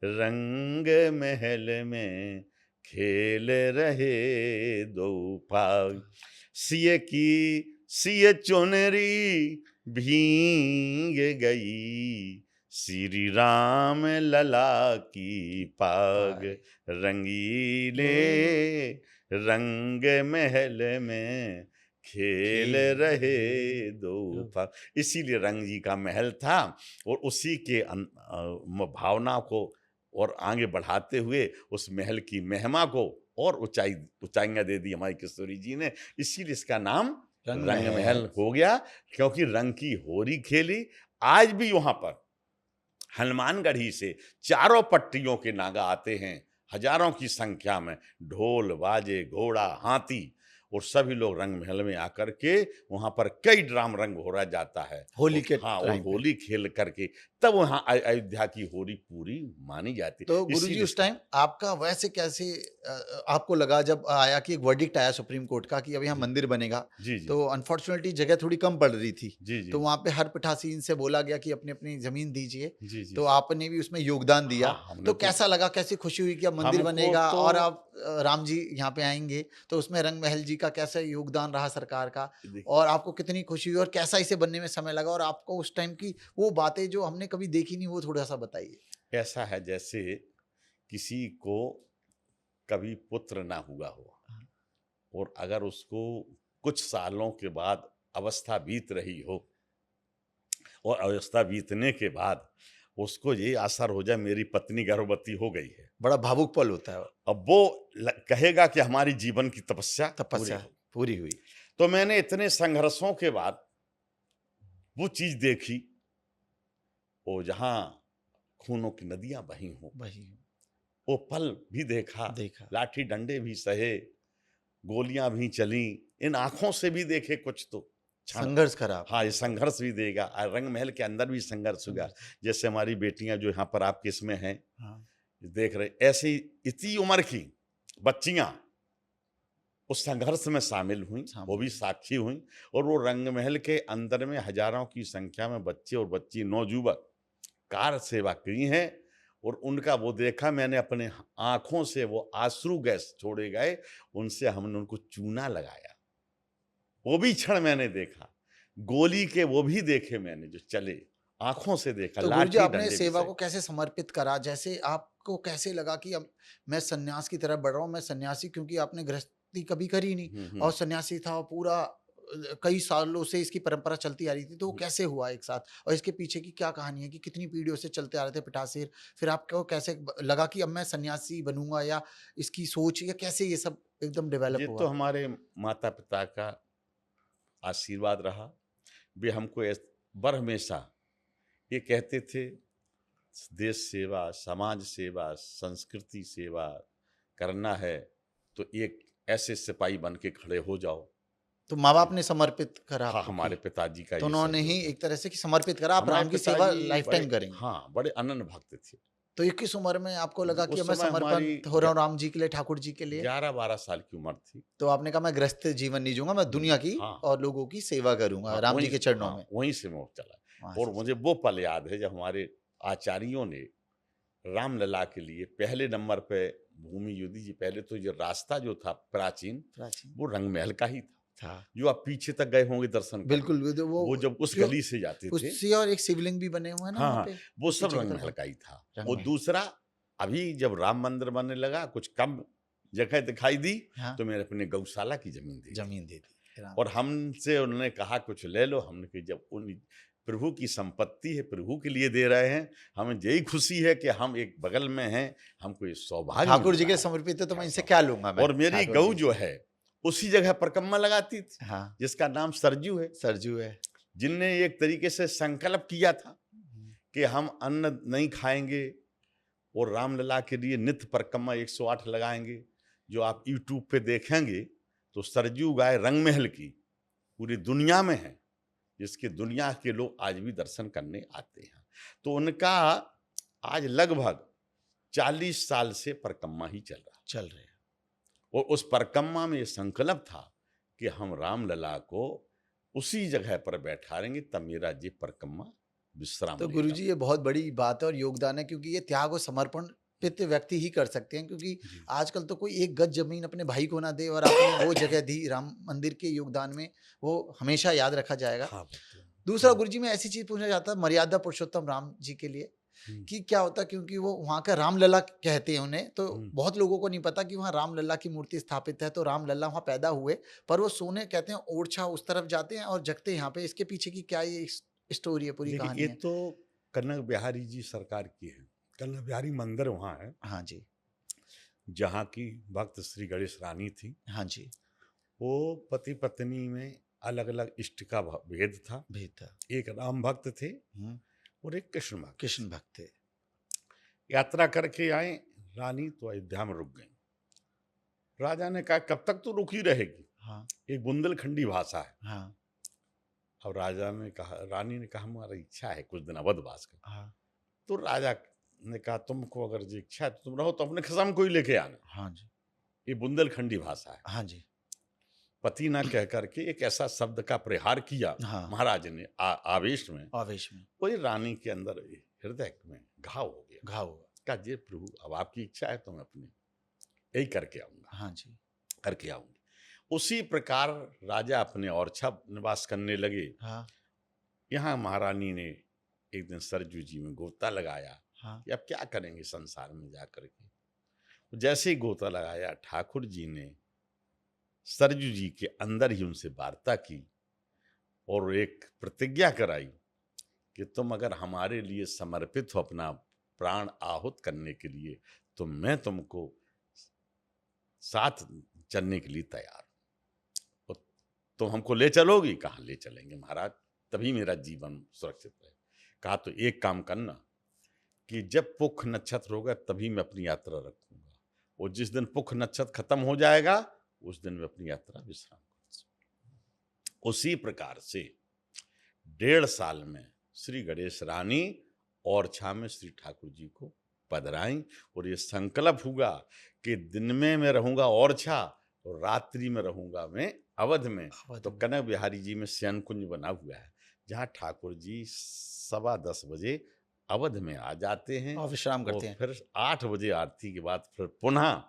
रंग महल में खेल रहे दो फाग। सिय चुनरी भींग गई, श्री राम लला की पाग, रंगीले रंग महल में खेल रहे दो फाग। इसीलिए रंग जी का महल था, और उसी के भावना को और आगे बढ़ाते हुए उस महल की महिमा को और ऊंचाइयां दे दी हमारी किशोरी जी ने। इसीलिए इसका नाम रंग महल हो गया, क्योंकि रंग की होरी खेली। आज भी वहां पर हनुमानगढ़ी से चारों पट्टियों के नागा आते हैं, हजारों की संख्या में, ढोल बाजे घोड़ा हाथी, और सभी लोग रंग महल में आकर के वहां पर कई ड्राम रंग हो रहा जाता है होली के हाँ, और होली खेल करके तब वहां अयोध्या की होली पूरी मानी जाती। तो गुरुजी उस टाइम आपका वैसे कैसे आपको लगा जब आया कि एक वर्डिक्ट आया सुप्रीम कोर्ट का कि अब यहाँ मंदिर बनेगा, तो अनफॉर्चुनेटली जगह थोड़ी कम पड़ रही थी, तो वहां पे हर पिठासीन से बोला गया कि अपनी अपनी जमीन दीजिए, तो आपने भी उसमें योगदान दिया। तो कैसा लगा, कैसी खुशी हुई कि अब मंदिर बनेगा और अब राम जी यहाँ पे आएंगे, तो उसमें रंग महल जी का कैसा योगदान रहा सरकार का, और आपको कितनी खुशी हुई और कैसा इसे बनने में समय लगा, और आपको उस टाइम की वो बातें जो हमने कभी देखी नहीं वो थोड़ा सा बताइए। ऐसा है जैसे किसी को कभी पुत्र ना हुआ हो, और अगर उसको कुछ सालों के बाद अवस्था बीत रही हो, और अवस्था बीतने के बाद उसको ये आसार हो जाए मेरी पत्नी गर्भवती हो गई है, बड़ा भावुक पल होता है। अब वो कहेगा कि हमारी जीवन की तपस्या पूरी हुई। तो मैंने इतने संघर्षों के बाद वो चीज देखी, वो जहां खूनों की नदियां बही हों, वो पल भी देखा, लाठी डंडे भी सहे, गोलियां भी चली, इन आंखों से भी देखे कुछ तो संघर्ष करा। हाँ, ये संघर्ष भी देगा। रंग महल के अंदर भी संघर्ष होगा, जैसे हमारी बेटियां जो यहाँ पर आपके इसमें हैं, देख रहे, ऐसी इतनी उम्र की बच्चियां उस संघर्ष में शामिल हुई, वो भी साक्षी हुई, और वो रंग महल के अंदर में हजारों की संख्या में बच्चे और बच्ची नौजुवक कार सेवा की हैं, और उनका वो देखा मैंने अपने आंखों से, वो आंसू गैस छोड़े गए, उनसे हमने उनको चूना लगाया, वो भी क्षण मैंने देखा, गोली के वो भी देखे मैंने जो चले, आंखों से देखा। तो गुरुजी आपने सेवा को कैसे समर्पित करा, जैसे आपको कैसे लगा कि अब मैं सन्यास की तरफ बढ़ रहा हूँ, मैं सन्यासी, क्योंकि आपने गृहस्थी कभी करी नहीं और सन्यासी था, पूरा कई सालों से इसकी परंपरा चलती आ रही थी, तो वो कैसे हुआ एक साथ, और इसके पीछे की क्या कहानी है कि कितनी पीढ़ियों से चलते आ रहे थे पिठासीर, फिर आपको कैसे लगा कि अब मैं सन्यासी बनूंगा, या इसकी सोच, या कैसे ये सब एकदम डेवलप हुआ? तो हमारे माता पिता का आशीर्वाद रहा, वे हमको बर हमेशा ये कहते थे, देश सेवा, समाज सेवा, संस्कृति सेवा करना है तो एक ऐसे सिपाही बन के खड़े हो जाओ। तो माँ बाप ने समर्पित करा? हाँ, हमारे पिताजी का, तो उन्होंने ही एक तरह से कि समर्पित करा, आप राम की सेवा लाइफ टाइम करेंगे। हाँ, बड़े अनन्य भक्त थे। तो ये किस उम्र में आपको लगा कि मैं समर्पित हो रहा हूँ राम जी के लिए, ठाकुर जी के लिए? 11-12 साल की उम्र थी। तो आपने कहा मैं गृहस्थ जीवन नहीं जीऊंगा, मैं दुनिया की और लोगों की सेवा करूंगा राम जी के चरणों में। वहीं से मैं चला, और मुझे वो पल याद है जब हमारे आचार्यों ने रामलला के लिए पहले नंबर पे भूमि युद्धि जी, पहले तो ये रास्ता जो था प्राचीन वो रंग महल का ही था, जो आप पीछे तक गए होंगे दर्शन करने। बिल्कुल वो जब उस जो गली से जाते थे, उससे और एक शिवलिंग भी बने हुए हैं ना हाँ वहाँ हाँ, पे, वो सब पीछे की रंग तरफ महल का ही था। रंग और महल। दूसरा, अभी जब राम मंदिर बनने लगा, कुछ कम जगह दिखाई दी, हाँ, तो मैंने अपने गौशाला की जमीन दे दी। जमीन दे दी राम। और हमसे उन्होंने कहा कुछ ले लो। हमने कहा जब उन प्रभु की संपत्ति है, प्रभु के लिए दे रहे हैं, हमें यही खुशी है कि हम एक बगल में हैं, हमको ये सौभाग्य ठाकुर मिल जी रहा के है। समर्पित है तो मैं हाँ, इनसे हाँ। क्या लूंगा मैं। और मेरी ठाकुर गऊ जी जो से। है उसी जगह परिक्रमा लगाती थी, हाँ, जिसका नाम सरजू है, सरजू है। जिनने एक तरीके से संकल्प किया था कि हम अन्न नहीं खाएंगे और रामलला के लिए नित्य परिक्रमा 108 लगाएंगे। जो आप यूट्यूब पे देखेंगे तो सरजू गाय रंग महल की पूरी दुनिया में है, जिसके दुनिया के लोग आज भी दर्शन करने आते हैं। तो उनका आज लगभग 40 साल से परिक्रमा ही चल रहे हैं। और उस परिक्रमा में ये संकल्प था कि हम रामलला को उसी जगह पर बैठाएंगे, तब मेरा ये परिक्रमा विश्राम तो लेगा। गुरुजी ये बहुत बड़ी बात है और योगदान है, क्योंकि ये त्याग और समर्पण पित व्यक्ति ही कर सकते हैं, क्योंकि जी। आजकल तो कोई एक गज जमीन अपने भाई को ना दे और आपने वो जगह दी राम मंदिर के योगदान में, वो हमेशा याद रखा जाएगा। हाँ, दूसरा गुरुजी मैं ऐसी चीज पूछना चाहता हूँ मर्यादा पुरुषोत्तम राम जी के लिए, हम्म, कि क्या होता, क्योंकि वो वहाँ का रामलला कहते हैं उन्हें, तो हम्म। बहुत लोगों को नहीं पता कि वहाँ रामलला की मूर्ति स्थापित है। तो रामलला वहाँ पैदा हुए, पर वो सोने कहते हैं ओरछा उस तरफ जाते हैं और जगते यहाँ पे। इसके पीछे की क्या ये स्टोरी है, पूरी देखिए, कहानी ये है? तो कनक बिहारी जी सरकार की है। कनक बिहारी मंदिर वहाँ है, हाँ जी, जहाँ की भक्त श्री गणेश रानी थी। हाँ जी, वो पति पत्नी में अलग अलग इष्ट का भेद था। भेद था। एक राम भक्त थे और एक कृष्ण भक्त। कृष्ण भक्त थे। यात्रा करके आए, रानी तो अयोध्या में रुक गई। राजा ने कहा कब तक तो रुकी रहेगी, हाँ, एक बुंदेलखंडी भाषा है। हाँ, अब राजा ने कहा, रानी ने कहा हमारी इच्छा है कुछ दिन अवधवास का। हाँ, तो राजा ने कहा तुमको अगर ये इच्छा है तो तुम रहो, तो अपने खसम को ही लेके आना। हाँ जी, ये बुंदेलखंडी भाषा है। हाँ जी, पति ना कह करके एक ऐसा शब्द का प्रहार किया हाँ, महाराज ने आवेश में। आवेश में वही रानी के अंदर हृदय में घाव हो गया। घाव हुआ। कहा जे प्रभु अब आपकी इच्छा है तो मैं अपनी यही करके आऊंगा, हाँ जी, करके आऊंगी। उसी प्रकार राजा अपने ओरछा निवास करने लगे। हाँ, यहाँ महारानी ने एक दिन सरजू जी में गोता लगाया हाँ, कि अब क्या करेंगे संसार में जा करके। जैसे ही गोता लगाया, ठाकुर जी ने सरजू जी के अंदर ही उनसे वार्ता की और एक प्रतिज्ञा कराई कि तुम अगर हमारे लिए समर्पित हो अपना प्राण आहुत करने के लिए, तो मैं तुमको साथ चलने के लिए तैयार हूं। और तुम हमको ले चलोगी? कहाँ ले चलेंगे महाराज, तभी मेरा जीवन सुरक्षित रहे। कहा तो एक काम करना कि जब पुख नक्षत्र होगा तभी मैं अपनी यात्रा रखूंगा, और जिस दिन पुख नक्षत्र खत्म हो जाएगा उस दिन मैं अपनी यात्रा विश्राम करूंगा। उसी प्रकार से 1.5 साल में श्री गणेश रानी ओरछा में श्री ठाकुर जी को पधराई, और ये संकल्प हुआ कि दिन में मैं रहूंगा ओरछा और रात्रि में रहूंगा मैं अवध में। तो कनक बिहारी जी में शयन कुंज बना हुआ है, जहाँ ठाकुर जी 10:15 बजे अवध में आ जाते हैं और विश्राम करते हैं, फिर 8 बजे आरती के बाद फिर पुनः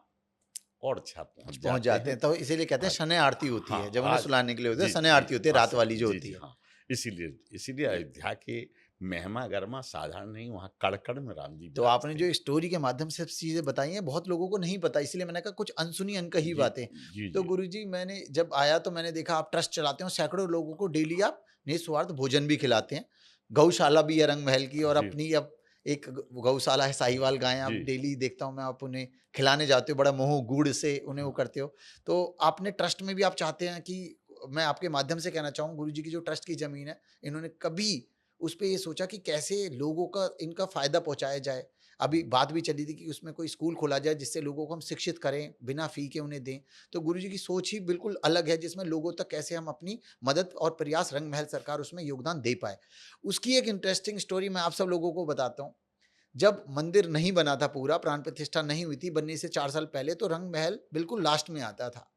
ओरछा पहुंच जाते हैं। तो इसीलिए कहते हैं शनै आरती होती है, जब उन्हें सुलाने के लिए होते हैं शनै आरती होती है, रात वाली जो होती है। हाँ, इसीलिए अयोध्या के महिमा गर्मा साधारण नहीं, वहाँ कड़कड़ में राम जी। तो आपने जो स्टोरी के माध्यम से चीजें बताई हैं, बहुत लोगों को नहीं पता, इसलिए मैंने कहा कुछ अनसुनी अनकही बातें। तो गुरुजी मैंने जब आया तो मैंने देखा आप ट्रस्ट चलाते हो, सैकड़ों लोगों को डेली आप निस्वार्थ भोजन भी खिलाते हैं। गौशाला भी है रंग महल की, और अपनी अब एक गौशाला है साहिवाल गायें, आप डेली देखता हूँ मैं, आप उन्हें खिलाने जाते हो, बड़ा मोह गुड़ से उन्हें वो करते हो। तो आपने ट्रस्ट में भी आप चाहते हैं कि, मैं आपके माध्यम से कहना चाहूँ, गुरुजी की जो ट्रस्ट की जमीन है, इन्होंने कभी उस पे ये सोचा कि कैसे लोगों का इनका फायदा पहुंचाया जाए? अभी बात भी चली थी कि उसमें कोई स्कूल खोला जाए जिससे लोगों को हम शिक्षित करें, बिना फी के उन्हें दें। तो गुरुजी की सोच ही बिल्कुल अलग है, जिसमें लोगों तक कैसे हम अपनी मदद और प्रयास, रंग महल सरकार उसमें योगदान दे पाए। उसकी एक इंटरेस्टिंग स्टोरी मैं आप सब लोगों को बताता हूँ। जब मंदिर नहीं बना था, पूरा प्राण प्रतिष्ठा नहीं हुई थी, बनने से 4 साल पहले, तो रंग महल बिल्कुल लास्ट में आता था,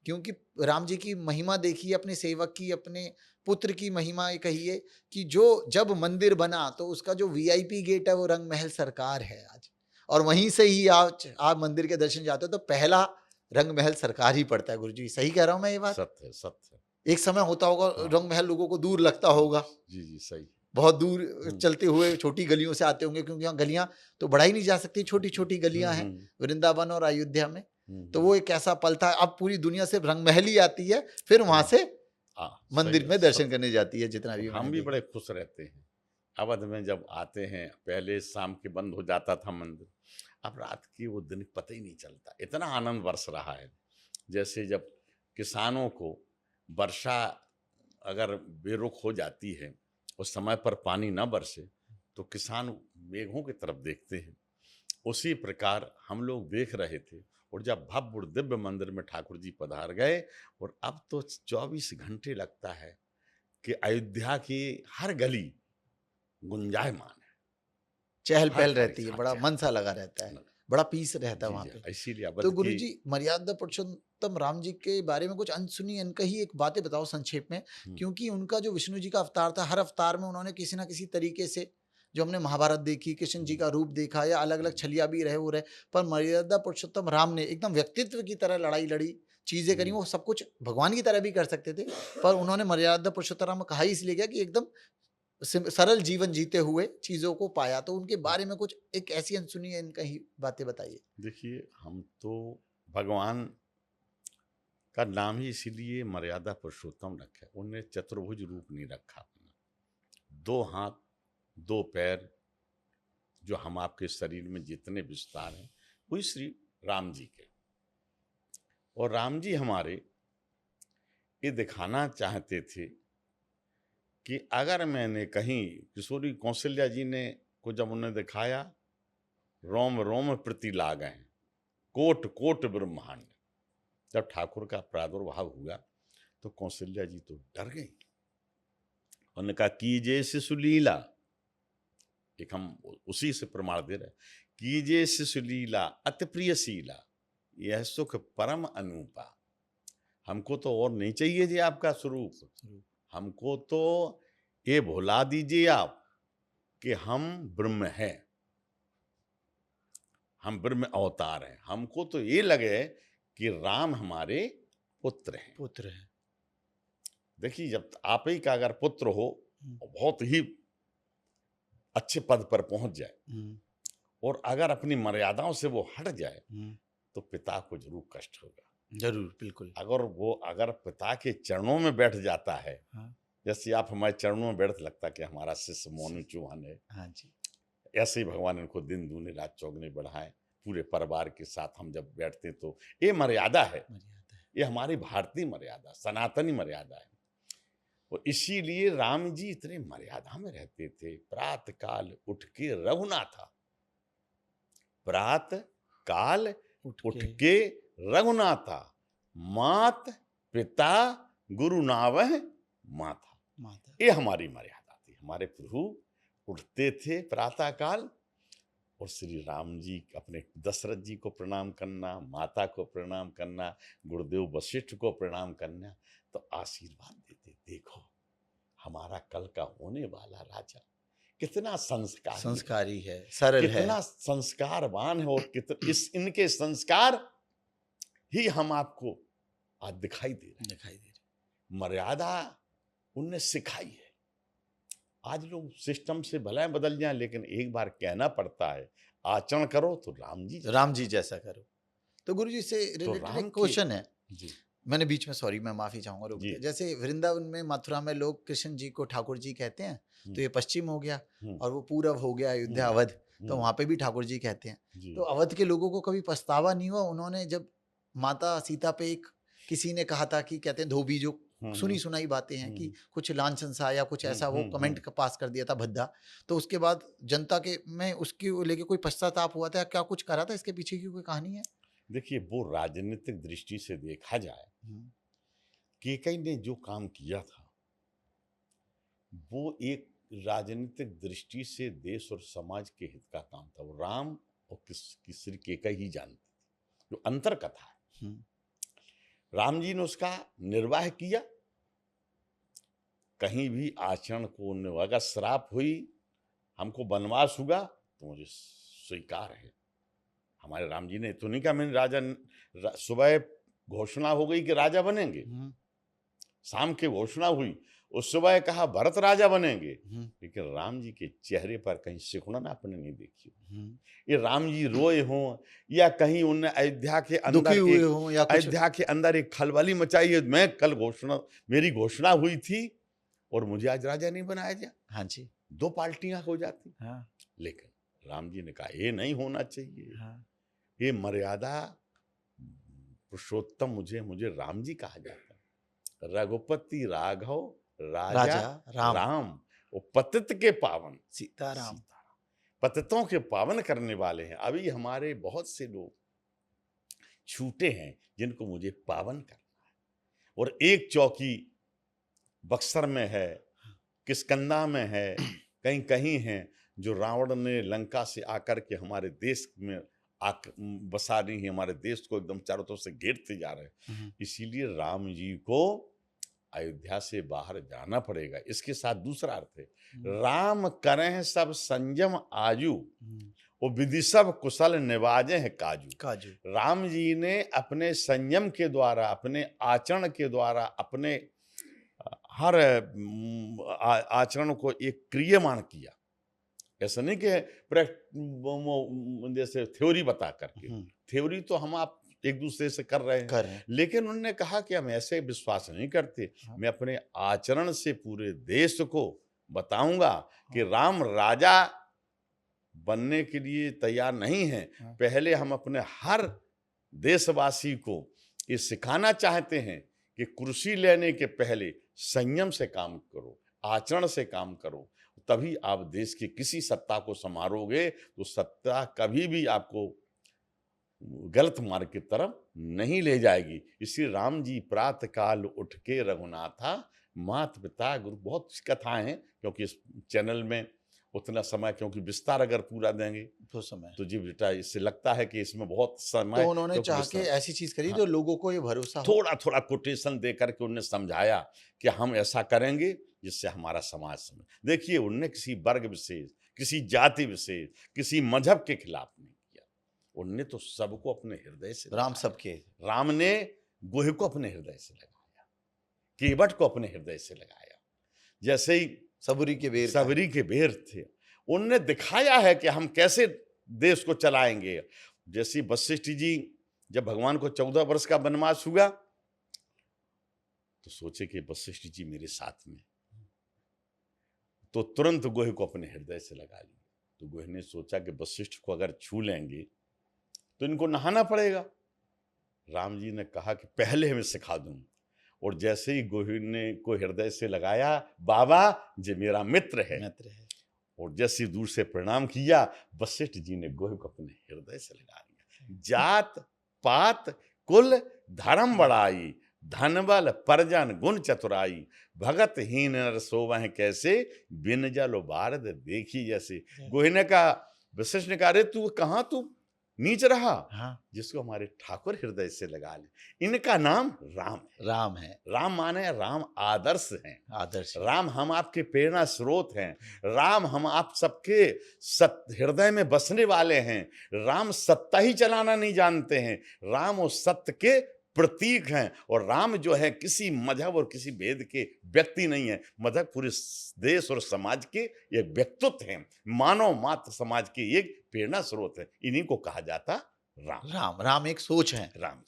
क्योंकि राम जी की महिमा देखिए, अपने सेवक की, अपने पुत्र की महिमा कहिए, कि जो जब मंदिर बना तो उसका जो वीआईपी गेट है वो रंग महल सरकार है आज। और वहीं से ही आप मंदिर के दर्शन जाते हो तो पहला रंग महल सरकार ही पड़ता है। गुरुजी सही कह रहा हूँ मैं ये बात? सत्य है, सत्य है। एक समय होता होगा हाँ। रंग महल लोगों को दूर लगता होगा, जी, जी, सही। बहुत दूर चलते हुए छोटी गलियों से आते होंगे, क्योंकि यहाँ गलियां तो बढ़ाई नहीं जा सकती, छोटी छोटी गलियां हैं वृंदावन और अयोध्या में। तो वो एक ऐसा पल था, अब पूरी दुनिया से रंग महल ही आती है, फिर वहां से हाँ, मंदिर सही में है, दर्शन सत्य। करने जाती है, जितना और भी हम मैंने भी देखा। बड़े खुश रहते हैं। अवध में जब आते हैं, पहले शाम के बंद हो जाता था मंदिर, अब रात की वो दिन पता ही नहीं चलता, इतना आनंद बरस रहा है। जैसे जब किसानों को वर्षा अगर बेरुख हो जाती है और समय पर पानी ना बरसे तो किसान मेघों की तरफ देखते हैं, उसी प्रकार हम लोग देख रहे थे। और जब भव्य और दिव्य मंदिर में ठाकुर जी पधार गए, और अब तो 24 घंटे लगता है कि अयोध्या की हर गली गुंजायमान है, चहल हर पहल रहती है, हाँ, बड़ा मन सा लगा रहता है, बड़ा पीस रहता है जी वहां जी, पे। इसीलिए तो अवध की गुरुजी मर्यादा पुरुषोत्तम राम जी के बारे में कुछ अनसुनी अनकही एक बातें बताओ संक्षेप में, क्योंकि उनका जो विष्णु जी का अवतार था, हर अवतार में उन्होंने किसी ना किसी तरीके से, जो हमने महाभारत देखी, कृष्ण जी का रूप देखा या अलग अलग छलिया भी रहे, वो रहे, पर मर्यादा पुरुषोत्तम राम ने एकदम व्यक्तित्व की तरह लड़ाई लड़ी, चीजें करी। वो सब कुछ भगवान की तरह भी कर सकते थे, पर उन्होंने मर्यादा पुरुषोत्तम राम कहा ही इसलिए गया कि एकदम सरल जीवन जीते हुए चीजों को पाया। तो उनके बारे में कुछ एक ऐसी अनसुनी अनकही बातें बताइए। देखिए, हम तो भगवान का नाम ही इसीलिए मर्यादा पुरुषोत्तम रखा है। उन्हें चतुर्भुज रूप नहीं रखा अपना, 2 हाथ 2 पैर, जो हम आपके शरीर में जितने विस्तार हैं वही श्री राम जी के। और राम जी हमारे ये दिखाना चाहते थे कि अगर मैंने कहीं, किशोरी कौशल्या जी ने को जब उन्हें दिखाया, रोम रोम प्रति लागें कोट कोट ब्रह्मांड, जब ठाकुर का प्रादुर्भाव हुआ तो कौशल्या जी तो डर गई। उन्होंने कहा कीजिए शिशु लीला, एक हम उसी से प्रमाण दे रहे, कीजिए शिशु लीला अति प्रियशीला, यह सुख परम अनूपा। हमको तो और नहीं चाहिए जी आपका स्वरूप, हमको तो ये भुला दीजिए आप कि हम ब्रह्म हैं, हम ब्रह्म अवतार हैं। हमको तो ये लगे कि राम हमारे पुत्र हैं। पुत्र है। देखिए, जब आप ही का अगर पुत्र हो, बहुत ही अच्छे पद पर पहुंच जाए, और अगर अपनी मर्यादाओं से वो हट जाए तो पिता को जरूर कष्ट होगा। जरूर, बिल्कुल। अगर पिता के चरणों में बैठ जाता है, हाँ। जैसे आप हमारे चरणों में बैठ, लगता कि हमारा शिष्य मोनू चौहान है। हाँ जी। ऐसे ही भगवान इनको दिन दूनी रात चौगुनी बढ़ाएं। पूरे परिवार के साथ हम जब बैठते तो ये मर्यादा है, ये हमारी भारतीय मर्यादा, सनातनी मर्यादा है। और इसीलिए राम जी इतने मर्यादा में रहते थे। प्रातः काल उठ के रघुनाथा, प्रातः काल उठ के रघुनाथा, मात पिता गुरु नावह माता। ये हमारी मर्यादा थी। हमारे प्रभु उठते थे प्रातः काल, और श्री राम जी अपने दशरथ जी को प्रणाम करना, माता को प्रणाम करना, गुरुदेव वशिष्ठ को प्रणाम करना, तो आशीर्वाद देते, देखो हमारा कल का होने वाला राजा कितना संस्कारी है, सरल है, कितना संस्कारवान है, और इनके संस्कार ही हम आपको आज दिखाई दे रहे। मर्यादा उनने सिखाई है। आज लोग सिस्टम से भले बदल जाएं, लेकिन एक बार कहना पड़ता है, आचरण करो तो राम जी जैसा करो। तो गुरुजी से रिलेटेड एक क्वेश्चन है जी, मैंने बीच में, सॉरी मैं माफी चाहूंगा रोक दिया। जैसे वृंदावन में, मथुरा में लोग कृष्ण जी को ठाकुर जी कहते हैं, तो ये पश्चिम हो गया, और वो पूरब हो गया अयोध्या अवध, तो वहां पे भी ठाकुर जी कहते हैं। तो अवध के लोगों को कभी पछतावा नहीं हुआ? उन्होंने जब माता सीता पे एक किसी ने कहा था कि कहते हैं धोबी, जो सुनी सुनाई बातें हैं कि कुछ लांछन सा या कुछ ऐसा वो कमेंट पास कर दिया था भद्दा, तो उसके बाद जनता के में उसकी लेके कोई पश्चाताप हुआ था, क्या कुछ करा था? इसके पीछे की कोई कहानी है? देखिए, वो राजनीतिक दृष्टि से देखा जाए, केकई ने जो काम किया था वो एक राजनीतिक दृष्टि से देश और समाज के हित का काम था। वो राम और श्री केकई ही जानते थे, जो अंतर कथा है। राम जी ने उसका निर्वाह किया, कहीं भी आचरण को, अगर श्राप हुई, हमको वनवास हुआ तो मुझे स्वीकार है, हमारे राम जी ने तो नहीं कहा मैंने सुबह घोषणा हो गई कि राजा बनेंगे, शाम की घोषणा हुई, उस सुबह कहा भरत राजा बनेंगे, लेकिन राम जी के चेहरे पर कहीं सिकुड़न आपने नहीं देखी। ये राम जी रोए हों या कहीं उन्हें अयोध्या के दुखी हुए अंदर हों या कुछ। अयोध्या के अंदर एक खलबली मचाई है, मैं कल मेरी घोषणा हुई थी और मुझे आज राजा नहीं बनाया गया। हाँ जी। 2 पार्टियां हो जाती। हाँ। लेकिन राम जी ने कहा ये नहीं होना चाहिए। हाँ। ये मर्यादा पुरुषोत्तम मुझे राम जी कहा जाता है। रघुपति राघव राजा राम, वो पतित के पावन सीताराम। पतितों के पावन करने वाले हैं। अभी हमारे बहुत से लोग छूटे हैं जिनको मुझे पावन करना है, और एक चौकी बक्सर में है, किष्किंधा में है, कहीं कहीं है, जो रावण ने लंका से आकर के हमारे देश में बसा रही है, हमारे देश को एकदम चारों तरफ से घेरते जा रहे हैं। इसीलिए राम जी को अयोध्या से बाहर जाना पड़ेगा। इसके साथ दूसरा अर्थ है, राम करें सब संयम आजू, वो विधि सब कुशल निवाजे हैं काजू। राम जी ने अपने संयम के द्वारा, अपने आचरण के द्वारा, अपने हर आचरण को एक क्रियमान किया। ऐसा नहीं कि जैसे थ्योरी बता करके, थ्योरी तो हम आप एक दूसरे से कर रहे हैं, लेकिन उन्होंने कहा कि हम ऐसे विश्वास नहीं करते। मैं अपने आचरण से पूरे देश को बताऊंगा कि राम राजा बनने के लिए तैयार नहीं है। पहले हम अपने हर देशवासी को ये सिखाना चाहते हैं कि कुर्सी लेने के पहले संयम से काम करो, आचरण से काम करो, तभी आप देश की किसी सत्ता को संभालोगे। तो सत्ता कभी भी आपको गलत मार्ग की तरफ नहीं ले जाएगी। इसलिए राम जी प्रातः काल उठ के रघुनाथा, माता पिता गुरु, बहुत कथाएं हैं, क्योंकि इस चैनल में उतना समय, क्योंकि विस्तार अगर पूरा देंगे तो समय तो जी बेटा इससे लगता है कि इसमें बहुत समय, तो उन्होंने चाह के ऐसी चीज करी जो लोगों को ये भरोसा हो। थोड़ा थोड़ा कोटेशन दे करके उन्होंने समझाया कि हम ऐसा करेंगे जिससे हमारा समाज समझ। देखिए, उनने किसी वर्ग विशेष, किसी जाति विशेष, किसी मजहब के खिलाफ नहीं किया। उनने तो सबको अपने हृदय से, राम ने गोहे को अपने हृदय से लगाया, केवट को अपने हृदय से लगाया, जैसे ही सबरी के बेर थे। उनने दिखाया है कि हम कैसे देश को चलाएंगे। जैसे वशिष्ठ जी जब भगवान को 14 वर्ष का वनवास हुआ तो सोचे कि वशिष्ठ जी मेरे साथ में, तो तुरंत गोहे को अपने हृदय से लगा लिया। तो गोहे ने सोचा कि वशिष्ठ को अगर छू लेंगे तो इनको नहाना पड़ेगा। राम जी ने कहा कि पहले हमें सिखा दूं, और जैसे ही गोहे ने को हृदय से लगाया, बाबा जे मेरा मित्र है, और जैसे दूर से प्रणाम किया, वशिष्ठ जी ने गोहे को अपने हृदय से लगा लिया। जात पात कुल धर्म बढ़ाई, धन बल परजन गुण चतुराई, भगत हीन नर सोवह कैसे, बिन जल भारत देखी जैसे। गोहे ने कहा, वशिष्ठ ने कहा, अरे तू कहाँ, तू नीच रहा। जिसको हमारे ठाकुर हृदय से लगा ले। इनका नाम राम है। राम माने राम आदर्श हैं, राम हम आपके प्रेरणा स्रोत हैं, राम हम आप सबके हृदय में बसने वाले हैं। राम सत्ता ही चलाना नहीं जानते हैं, राम वो सत्य के प्रतीक हैं। और राम जो है किसी मजहब और किसी भेद के व्यक्ति नहीं है, मजहब पूरे देश और समाज के एक व्यक्तित्व हैं, मानव मात्र समाज के एक प्रेरणा स्रोत है। इन्हीं को कहा जाता राम एक सोच है। राम।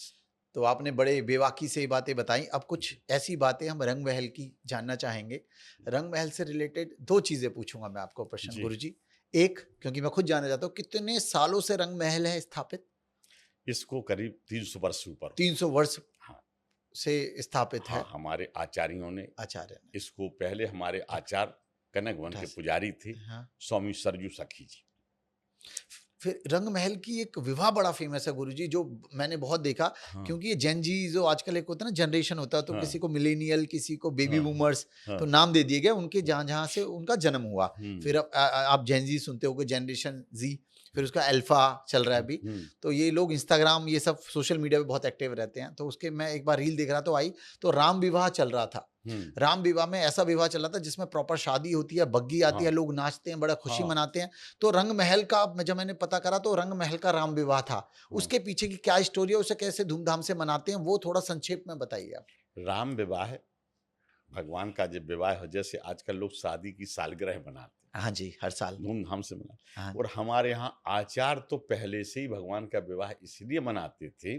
तो आपने बड़े बेवाकी से बातें बताई। अब कुछ ऐसी बातें हम रंग महल की जानना चाहेंगे। रंग महल से रिलेटेड 2 चीजें पूछूंगा मैं आपको प्रश्न गुरुजी। एक, क्योंकि मैं खुद जानना चाहता हूँ कितने सालों से रंग महल है स्थापित? इसको करीब 300 वर्ष से ऊपर, 300 वर्ष से स्थापित है। हमारे आचार्यों ने इसको, पहले हमारे आचार्य कनक वन के पुजारी थे, स्वामी सरजू सखी जी। फिर रंग महल की एक विवाह बड़ा फेमस है गुरुजी, जो मैंने बहुत देखा। क्योंकि ये जेन जी जो आजकल एक होता है ना, जनरेशन होता है, तो किसी को मिलेनियल, किसी को बेबी बूमर्स, तो नाम दे दिए गए उनके जहां से उनका जन्म हुआ। फिर आप जेन जी सुनते होगे, जनरेशन जी, फिर उसका अल्फा चल रहा है अभी। तो ये लोग इंस्टाग्राम, ये सब सोशल मीडिया पे बहुत एक्टिव रहते हैं। तो उसके मैं एक बार रील देख रहा तो आई, तो राम विवाह चल रहा था, राम विवाह में ऐसा विवाह चला था जिसमें प्रॉपर शादी होती है, बग्गी आती है, हाँ। लोग नाचते हैं, बड़ा खुशी हाँ। मनाते हैं। तो रंग महल का जब मैंने पता करा तो रंग महल का राम विवाह था। उसके पीछे की क्या स्टोरी है, उसे कैसे धूमधाम से मनाते हैं, वो थोड़ा संक्षेप में बताइए आप। राम विवाह भगवान का जब विवाह हो, जैसे आजकल लोग शादी की सालगिरह मनाते हैं, हाँ जी, हर साल। धूमधाम से मनाते हाँ। और हमारे यहाँ आचार तो पहले से ही भगवान का विवाह इसलिए मनाते थे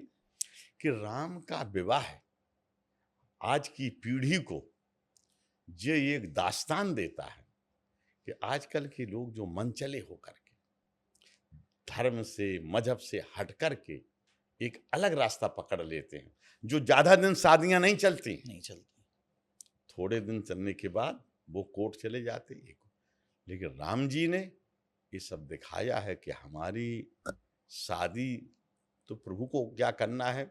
कि राम का विवाह आज की पीढ़ी को ये एक दास्तान देता है कि आजकल के लोग जो मनचले होकर के धर्म से मजहब से हट कर के एक अलग रास्ता पकड़ लेते हैं, जो ज्यादा दिन शादियां नहीं चलती, थोड़े दिन चलने के बाद वो कोर्ट चले जाते हैं। लेकिन राम जी ने ये सब दिखाया है कि हमारी शादी तो प्रभु को क्या करना है,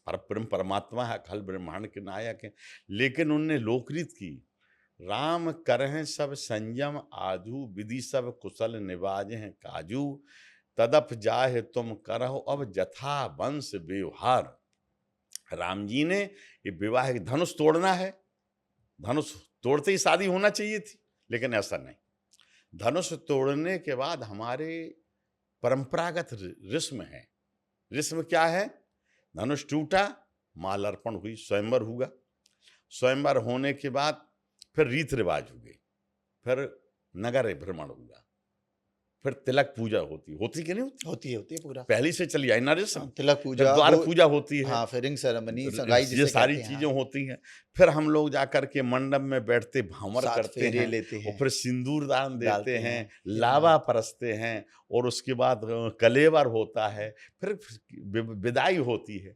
परब्रह्म परमात्मा है, अखिल ब्रह्मांड के नायक है, लेकिन उनने लोकरीत की, राम करहें सब संयम आजू, विधि सब कुशल निवाज हैं काजू, तदप जाहे तुम करहो अब जथा वंश व्यवहार। राम जी ने ये विवाह धनुष तोड़ना है, धनुष तोड़ते ही शादी होना चाहिए थी, लेकिन ऐसा नहीं। धनुष तोड़ने के बाद हमारे परंपरागत रस्म है। रस्म क्या है? धनुष टूटा, माल अर्पण हुई, स्वयंवर हुआ, स्वयंवर होने के बाद फिर रीत रिवाज हुए, फिर नगर भ्रमण हुआ, फिर तिलक पूजा होती कि नहीं होती? होती है पूरा, पहली से चली आई ना रस्म। तिलक पूजा, द्वार पूजा होती है, हाँ, फिर रिंग सेरेमनी, सगाई ये जिसे सारी कहते हैं, चीजें होती हैं। फिर हम लोग जाकर के मंडप में बैठते भंवर करते फेरे हैं, लेते हैं, और फिर सिंदूर दान देते हैं, फिर लावा परसते हैं, और उसके बाद कलेवर होता है, फिर विदाई होती है।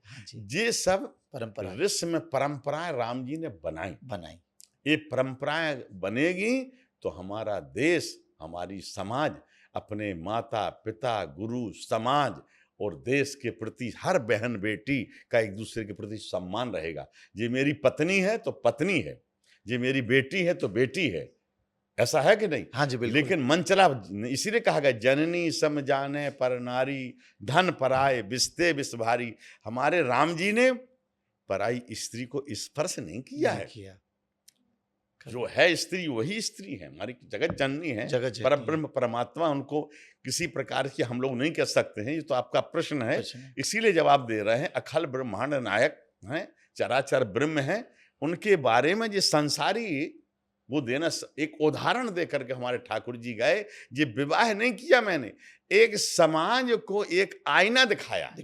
ये सब परंपरा रस्म परंपराएं राम जी ने बनाई। ये परंपराएं बनेगी तो हमारा देश, हमारी समाज अपने माता पिता गुरु समाज और देश के प्रति हर बहन बेटी का एक दूसरे के प्रति सम्मान रहेगा। ये मेरी पत्नी है तो पत्नी है, ये मेरी बेटी है तो बेटी है, ऐसा है कि नहीं? हाँ जी, बिल्कुल। लेकिन मन चला, इसीलिए कहा गया जननी सम जाने पर नारी, धन पराए बिस्ते बिस भारी। हमारे राम जी ने पराई स्त्री को स्पर्श नहीं किया है। जो है स्त्री वही स्त्री है, हमारी जगत जननी है, परब्रह्म परमात्मा। उनको किसी प्रकार की हम लोग नहीं कह सकते हैं, ये तो आपका प्रश्न है, इसीलिए जवाब दे रहे हैं। अखिल ब्रह्मांड नायक हैं, चराचर ब्रह्म हैं, उनके बारे में जो संसारी वो देना, एक उदाहरण दे करके हमारे ठाकुर जी गए। ये विवाह नहीं किया मैंने, एक समाज को एक आईना दिखाया।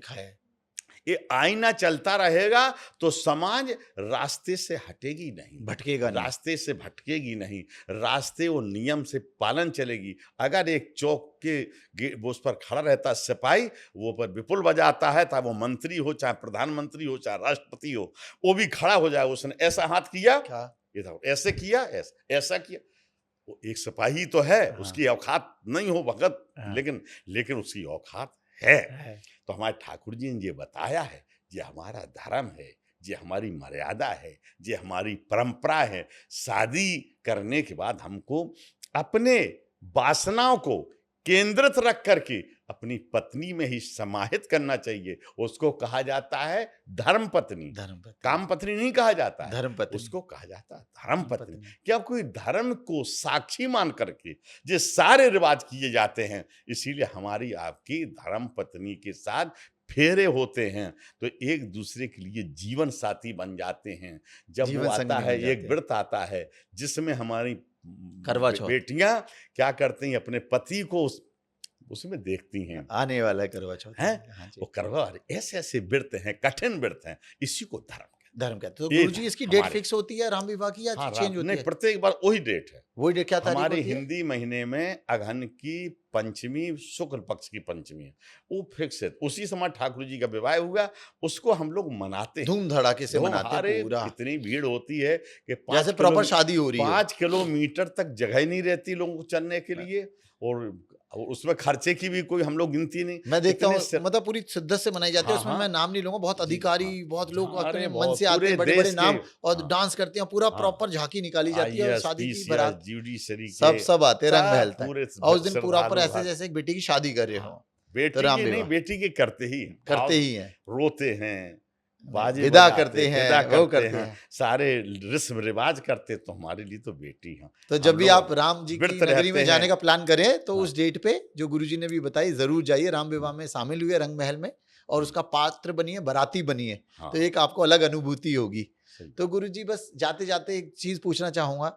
ये आईना चलता रहेगा तो समाज रास्ते से हटेगी नहीं, भटकेगा नहीं, रास्ते से भटकेगी नहीं, रास्ते और नियम से पालन चलेगी। अगर एक चौक के वो उस पर खड़ा रहता सिपाही, वो पर विपुल बजाता है, चाहे वो मंत्री हो, चाहे प्रधानमंत्री हो, चाहे राष्ट्रपति हो, वो भी खड़ा हो जाए। उसने ऐसा हाथ किया, ऐसे किया, ऐसा किया, वो एक सिपाही तो है, उसकी औकात नहीं हो भगत, लेकिन उसकी औकात है। तो हमारे ठाकुर जी ने ये बताया है, ये हमारा धर्म है, ये हमारी मर्यादा है, ये हमारी परंपरा है। शादी करने के बाद हमको अपने वासनाओं को केंद्रित रख करके अपनी पत्नी में ही समाहित करना चाहिए। उसको कहा जाता है धर्म पत्नी, काम पत्नी नहीं कहा जाता है, धर्म पत्नी उसको कहा जाता है, धर्म पत्नी। क्या कोई धर्म को साक्षी मान करके ये सारे रिवाज किए जाते हैं, इसीलिए हमारी आपकी धर्म पत्नी के साथ फेरे होते हैं, तो एक दूसरे के लिए जीवन साथी बन जाते हैं। जब वो आता है, एक व्रत आता है जिसमें हमारी बेटियां क्या करती हैं, अपने पति को उसमें देखती हैं, आने वाला है करवा चौथ है, वो करवा, ऐसे ऐसे व्रत हैं, कठिन व्रत हैं, इसी को धर्म कहते हैं। तो गुरुजी इसकी डेट फिक्स होती है राम विवाह की या चेंज होती है? प्रत्येक बार वही डेट है। वही डेट क्या तारीख हमारे होती है? हिंदी महीने में अगहन की पंचमी, शुक्ल पक्ष की पंचमी है, वो फिक्स है। उसी समय ठाकुर जी का विवाह हुआ, उसको हम लोग मनाते हैं, धूम धड़ाके से मनाते हैं पूरा। इतनी भीड़ होती है कि जैसे प्रॉपर शादी हो रही है। 5 किलोमीटर तक जगह नहीं रहती लोगों को चलने के लिए, और उसमें खर्चे की भी कोई हम लोग गिनती नहीं। मैं देखता हूँ मतलब पूरी शिद्दत से मनाई जाती है। उसमें मैं नाम नहीं लूंगा, बहुत अधिकारी, बहुत लोग अपने मन से आते हैं, बड़े बड़े नाम, और डांस करते हैं, पूरा प्रॉपर झांकी निकाली जाती है, और शादी की बारात सब आते, रंग बहलता है, और उस दिन पूरा पर ऐसे जैसे एक बेटी की शादी कर रहे हो। बेटी की नहीं, बेटी के करते ही हैं, रोते हैं, बाजे विदा बजाते, करते हैं, विदा वो करते करते हैं, हैं। सारे रस्म रिवाज करते, तो हमारे लिए तो बेटी हैं। तो हम जब भी लोग आप राम जी की व्रत नगरी में रहते जाने हैं। का प्लान करें तो हाँ। उस डेट पे जो गुरुजी ने भी बताई जरूर जाइए, राम विवाह में शामिल हुए रंग महल में और उसका पात्र बनिए, बाराती बनिए, हाँ, तो एक आपको अलग अनुभूति होगी। सही। तो गुरुजी बस जाते जाते एक चीज पूछना चाहूंगा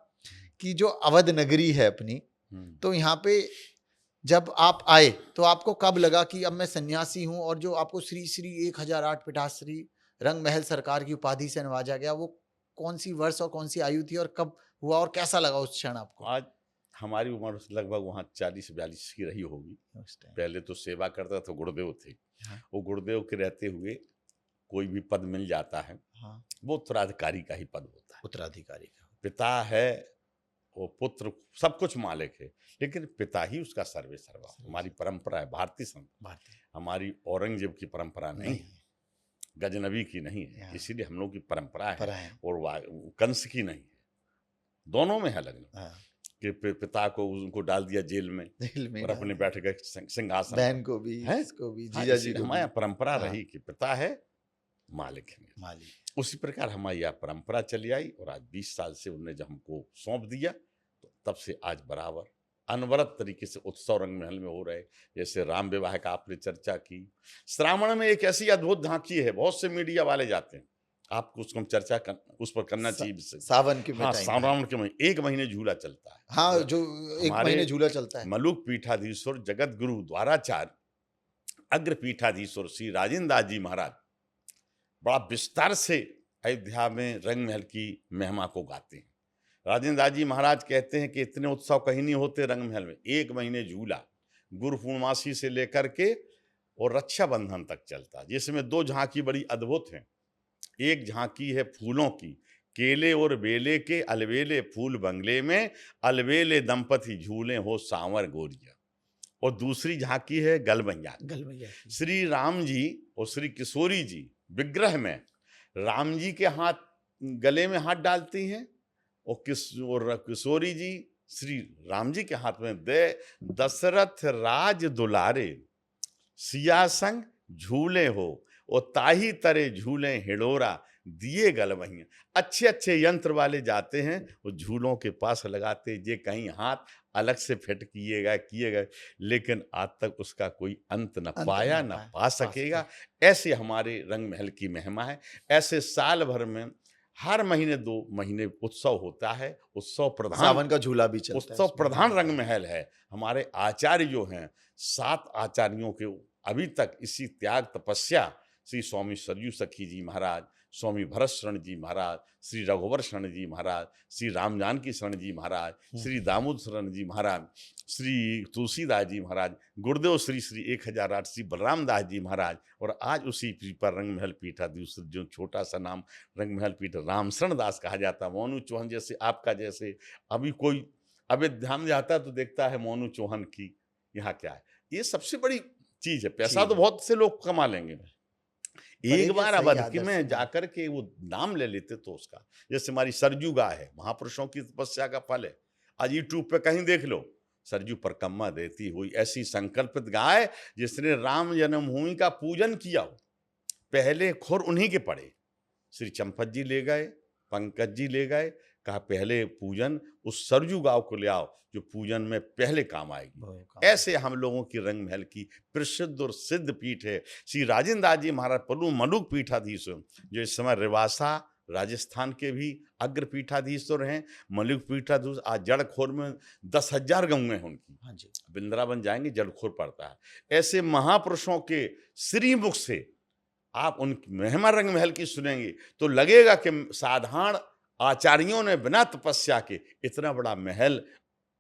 कि जो अवध नगरी है अपनी, हम्म। तो यहाँ पे जब आप आए तो आपको कब लगा कि अब मैं सन्यासी हूँ, और जो आपको श्री श्री 1008 पिठाश्री रंग महल सरकार की उपाधि से नवाजा गया, वो कौन सी वर्ष और कौन सी आयु थी और कब हुआ और कैसा लगा उस क्षण आपको? आज हमारी उम्र लगभग वहाँ 40-42 की रही होगी। उस टाइम। पहले तो सेवा करता था, गुरुदेव थे। हाँ। वो गुरुदेव के रहते हुए कोई भी पद मिल जाता है, हाँ, वो उत्तराधिकारी का ही पद होता है। उत्तराधिकारी का। पिता है, वो पुत्र सब कुछ मालिक है, लेकिन पिता ही उसका सर्वे सर्वा। हमारी परंपरा है भारतीय भारतीय हमारी औरंगजेब की परंपरा नहीं नहीं है, गजनबी की नहीं है, हाँ। इसीलिए हम लोग की परंपरा है। पर है। और कंस की नहीं है, दोनों में है लगन हाँ, कि पिता को उनको डाल दिया जेल में दिल में और अपने डाल बैठ गए सिंहासन बहन पर। को भी, हैं? इसको भी, हाँ, जीजा इसी जी को हमारे भी। यहाँ परंपरा हाँ। रही कि पिता है, मालिक है। माली। उसी प्रकार हमारी यह परंपरा चली आई और आज 20 साल से उन्होंने जब हमको सौंप दिया, तो तब से आज बराबर अनवरत तरीके से उत्सव रंग महल में हो रहे। जैसे राम विवाह का आपने चर्चा की, श्रावण में एक ऐसी अद्भुत झांकी है, बहुत से मीडिया वाले जाते हैं, आपको उसको हम चर्चा उस पर करना चाहिए विषय। सावन के हाँ, टाइम। श्रावण के महीने 1 महीने झूला चलता है। हाँ, जो एक हमारे महीने झूला चलता है। मलुक पीठाधीश्वर जगत गुरु द्वाराचार्य अग्र पीठाधीश्वर श्री राजेंद्र दास जी महाराज बड़ा विस्तार से अयोध्या में रंग महल की महिमा को गाते हैं। राजेंद्र दास जी महाराज कहते हैं कि इतने उत्सव कहीं नहीं होते रंग महल में। 1 महीने झूला गुरु पूर्णमासी से लेकर के और रक्षाबंधन तक चलता है, जिसमें 2 झांकी बड़ी अद्भुत हैं। एक झांकी है फूलों की, केले और बेले के अलबेले फूल बंगले में, अलबेले दंपति झूले हो सांवर गोरिया। और दूसरी झांकी है गलबैया, गलबैया। श्री राम जी और श्री किशोरी जी विग्रह में राम जी के हाथ गले में हाथ डालती हैं और किशोरी जी श्री राम जी के हाथ में दे दशरथ राज दुलारे सिया संग झूले हो और ताही तरे झूले हिडोरा दिए गलवहिया। अच्छे अच्छे यंत्र वाले जाते हैं, वो झूलों के पास लगाते, ये कहीं हाथ अलग से फिट किए गए, लेकिन आज तक उसका कोई अंत न पाया न पा सकेगा। ऐसे हमारे रंग महल की महिमा है। ऐसे साल भर में हर महीने 2 महीने उत्सव होता है। उत्सव प्रधान सावन का झूला भी चलता है। उत्सव प्रधान रंग महल है। हमारे आचार्य जो हैं 7 आचार्यों के अभी तक इसी त्याग तपस्या, श्री स्वामी सरयू सखी जी महाराज, स्वामी भरत शरण जी महाराज, श्री रघुवर शरण जी महाराज, श्री राम जानकी शरण जी महाराज, श्री दामोद शरण जी महाराज, श्री तुलसीदास जी महाराज, गुरुदेव श्री श्री 1008 श्री बलराम दास जी महाराज, और आज उसी पर रंग महल पीठाधीश्वर जो छोटा सा नाम रंग महल पीठ रामशरण दास कहा जाता। मोनू चौहान जैसे आपका, जैसे अभी कोई अयोध्या में जाता है तो देखता है मोनू चौहान की यहाँ क्या है। ये सबसे बड़ी चीज है। पैसा तो बहुत से लोग कमा लेंगे, एक बार अवध में जाकर के वो नाम ले लेते तो उसका, जैसे हमारी सरजू गाय है, महापुरुषों की तपस्या का फल है। आज यूट्यूब पे कहीं देख लो, सरजू परकम्मा देती हुई ऐसी संकल्पित गाय जिसने राम जन्मभूमि का पूजन किया हो। पहले खुर उन्हीं के पड़े, श्री चंपत जी ले गए, पंकज जी ले गए, कहा पहले पूजन उस सरजू गांव को ले आओ जो पूजन में पहले काम आएगी। ऐसे हम लोगों की रंग महल की प्रसिद्ध और सिद्ध पीठ है श्री राजेंद्र दास जी महाराज पलू मलुक पीठाधीश्वर, जो इस समय रिवासा राजस्थान के भी अग्र पीठाधीश्वर हैं। मलुक पीठाधीश्वर आज जड़खोर में 10,000 गऊँ हैं उनकी। हाँ जी, वृंदावन जाएंगे जड़खोर पड़ता है। ऐसे महापुरुषों के श्रीमुख से आप उनकी महिमा रंग महल की सुनेंगे तो लगेगा कि साधारण आचार्यों ने बिना तपस्या के इतना बड़ा महल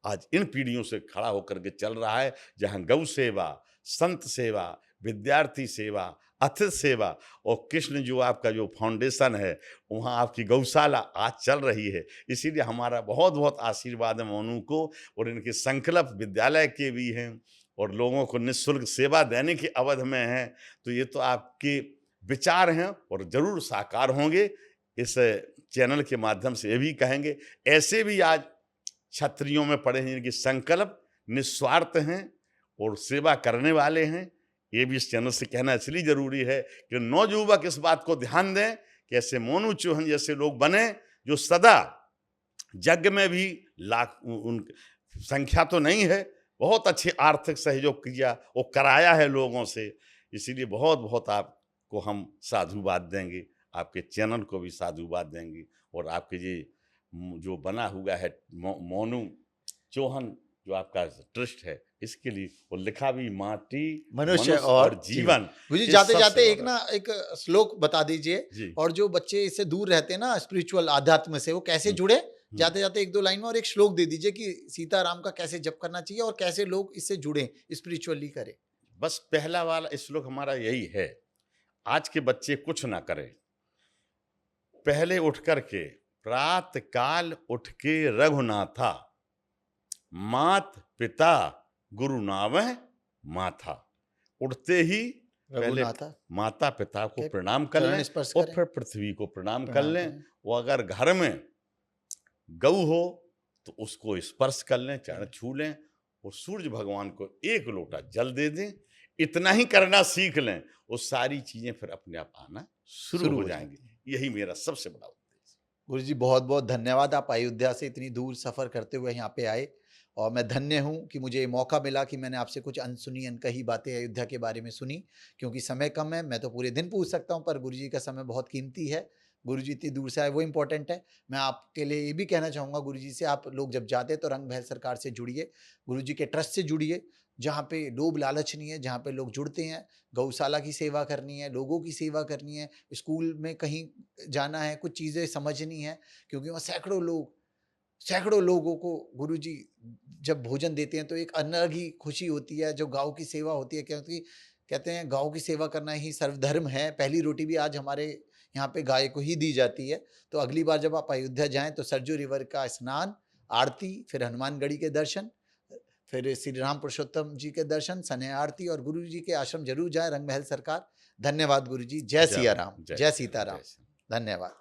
आज इन पीढ़ियों से खड़ा होकर के चल रहा है, जहां गौ सेवा, संत सेवा, विद्यार्थी सेवा, अतिथि सेवा और कृष्ण जो आपका जो फाउंडेशन है वहाँ आपकी गौशाला आज चल रही है। इसीलिए हमारा बहुत बहुत आशीर्वाद है मोनू को, और इनके संकल्प विद्यालय के भी हैं और लोगों को निःशुल्क सेवा देने के अवध में हैं। तो ये तो आपके विचार हैं और जरूर साकार होंगे। इस चैनल के माध्यम से ये भी कहेंगे, ऐसे भी आज क्षत्रियों में पड़े हैं जिनके संकल्प निस्वार्थ हैं और सेवा करने वाले हैं। ये भी इस चैनल से कहना इसलिए जरूरी है कि नौजुवक इस बात को ध्यान दें कि ऐसे मोनू चौहान जैसे लोग बने जो सदा जग में भी लाख उन संख्या तो नहीं है, बहुत अच्छे आर्थिक सहयोग किया, वो कराया है लोगों से। इसीलिए बहुत बहुत आपको हम साधुवाद देंगे, आपके चैनल को भी साधुवाद देंगे। और आपके ये जो बना हुआ है मोनू चौहान जो आपका ट्रस्ट है, इसके लिए वो लिखा भी माटी मनुष्य और जीवन। मुझे ये जाते सबसे जाते एक बड़ा। ना एक श्लोक बता दीजिए, जी। और जो बच्चे इससे दूर रहते हैं ना स्पिरिचुअल आध्यात्म से, वो कैसे जुड़े, जाते जाते एक दो लाइन में, और एक श्लोक दे दीजिए कि सीताराम का कैसे जप करना चाहिए और कैसे लोग इससे जुड़े, स्पिरिचुअली करें। बस पहला वाला श्लोक हमारा यही है, आज के बच्चे कुछ ना करें, पहले उठ करके प्रातः काल उठ के रघुनाथा, मात पिता गुरु नावह माथा। उठते ही पहले रघुनाथा माता पिता को के प्रणाम कर चरण लें स्पर्श और करें। फिर पृथ्वी को प्रणाम कर प्रणाम लें। करें। वो अगर घर में गौ हो तो उसको स्पर्श कर लें, चरण छू लें, और सूर्य भगवान को एक लोटा जल दे दें। इतना ही करना सीख लें, वो सारी चीजें फिर अपने आप आना शुरू हो जाएंगी। यही मेरा सबसे बड़ा उद्देश्य। गुरु जी बहुत बहुत धन्यवाद, आप अयोध्या से इतनी दूर सफ़र करते हुए यहाँ पे आए, और मैं धन्य हूँ कि मुझे ये मौका मिला कि मैंने आपसे कुछ अनसुनी अनकही बातें अयोध्या के बारे में सुनी। क्योंकि समय कम है, मैं तो पूरे दिन पूछ सकता हूँ, पर गुरु जी का समय बहुत कीमती है। गुरु जी इतनी दूर से आए, वो इम्पोर्टेंट है। मैं आपके लिए ये भी कहना चाहूँगा गुरु जी से, आप लोग जब जाते हैं तो रंग महल सरकार से जुड़िए, गुरु जी के ट्रस्ट से जुड़िए, जहाँ पे लोभ लालच नहीं है, जहाँ पे लोग जुड़ते हैं। गौशाला की सेवा करनी है, लोगों की सेवा करनी है, स्कूल में कहीं जाना है, कुछ चीज़ें समझनी है, क्योंकि वहाँ सैकड़ों लोगों को गुरुजी जब भोजन देते हैं तो एक अलग ही खुशी होती है। जो गाँव की सेवा होती है, क्योंकि कहते हैं गाँव की सेवा करना ही सर्वधर्म है। पहली रोटी भी आज हमारे यहाँ पे गाय को ही दी जाती है। तो अगली बार जब आप अयोध्या जाएं तो सरजू रिवर का स्नान, आरती, फिर हनुमानगढ़ी के दर्शन, फिर श्री राम पुरुषोत्तम जी के दर्शन, सने आरती, और गुरु जी के आश्रम जरूर जाएं, रंग महल सरकार। धन्यवाद गुरु जी। जय सिया राम, जय सीताराम। धन्यवाद।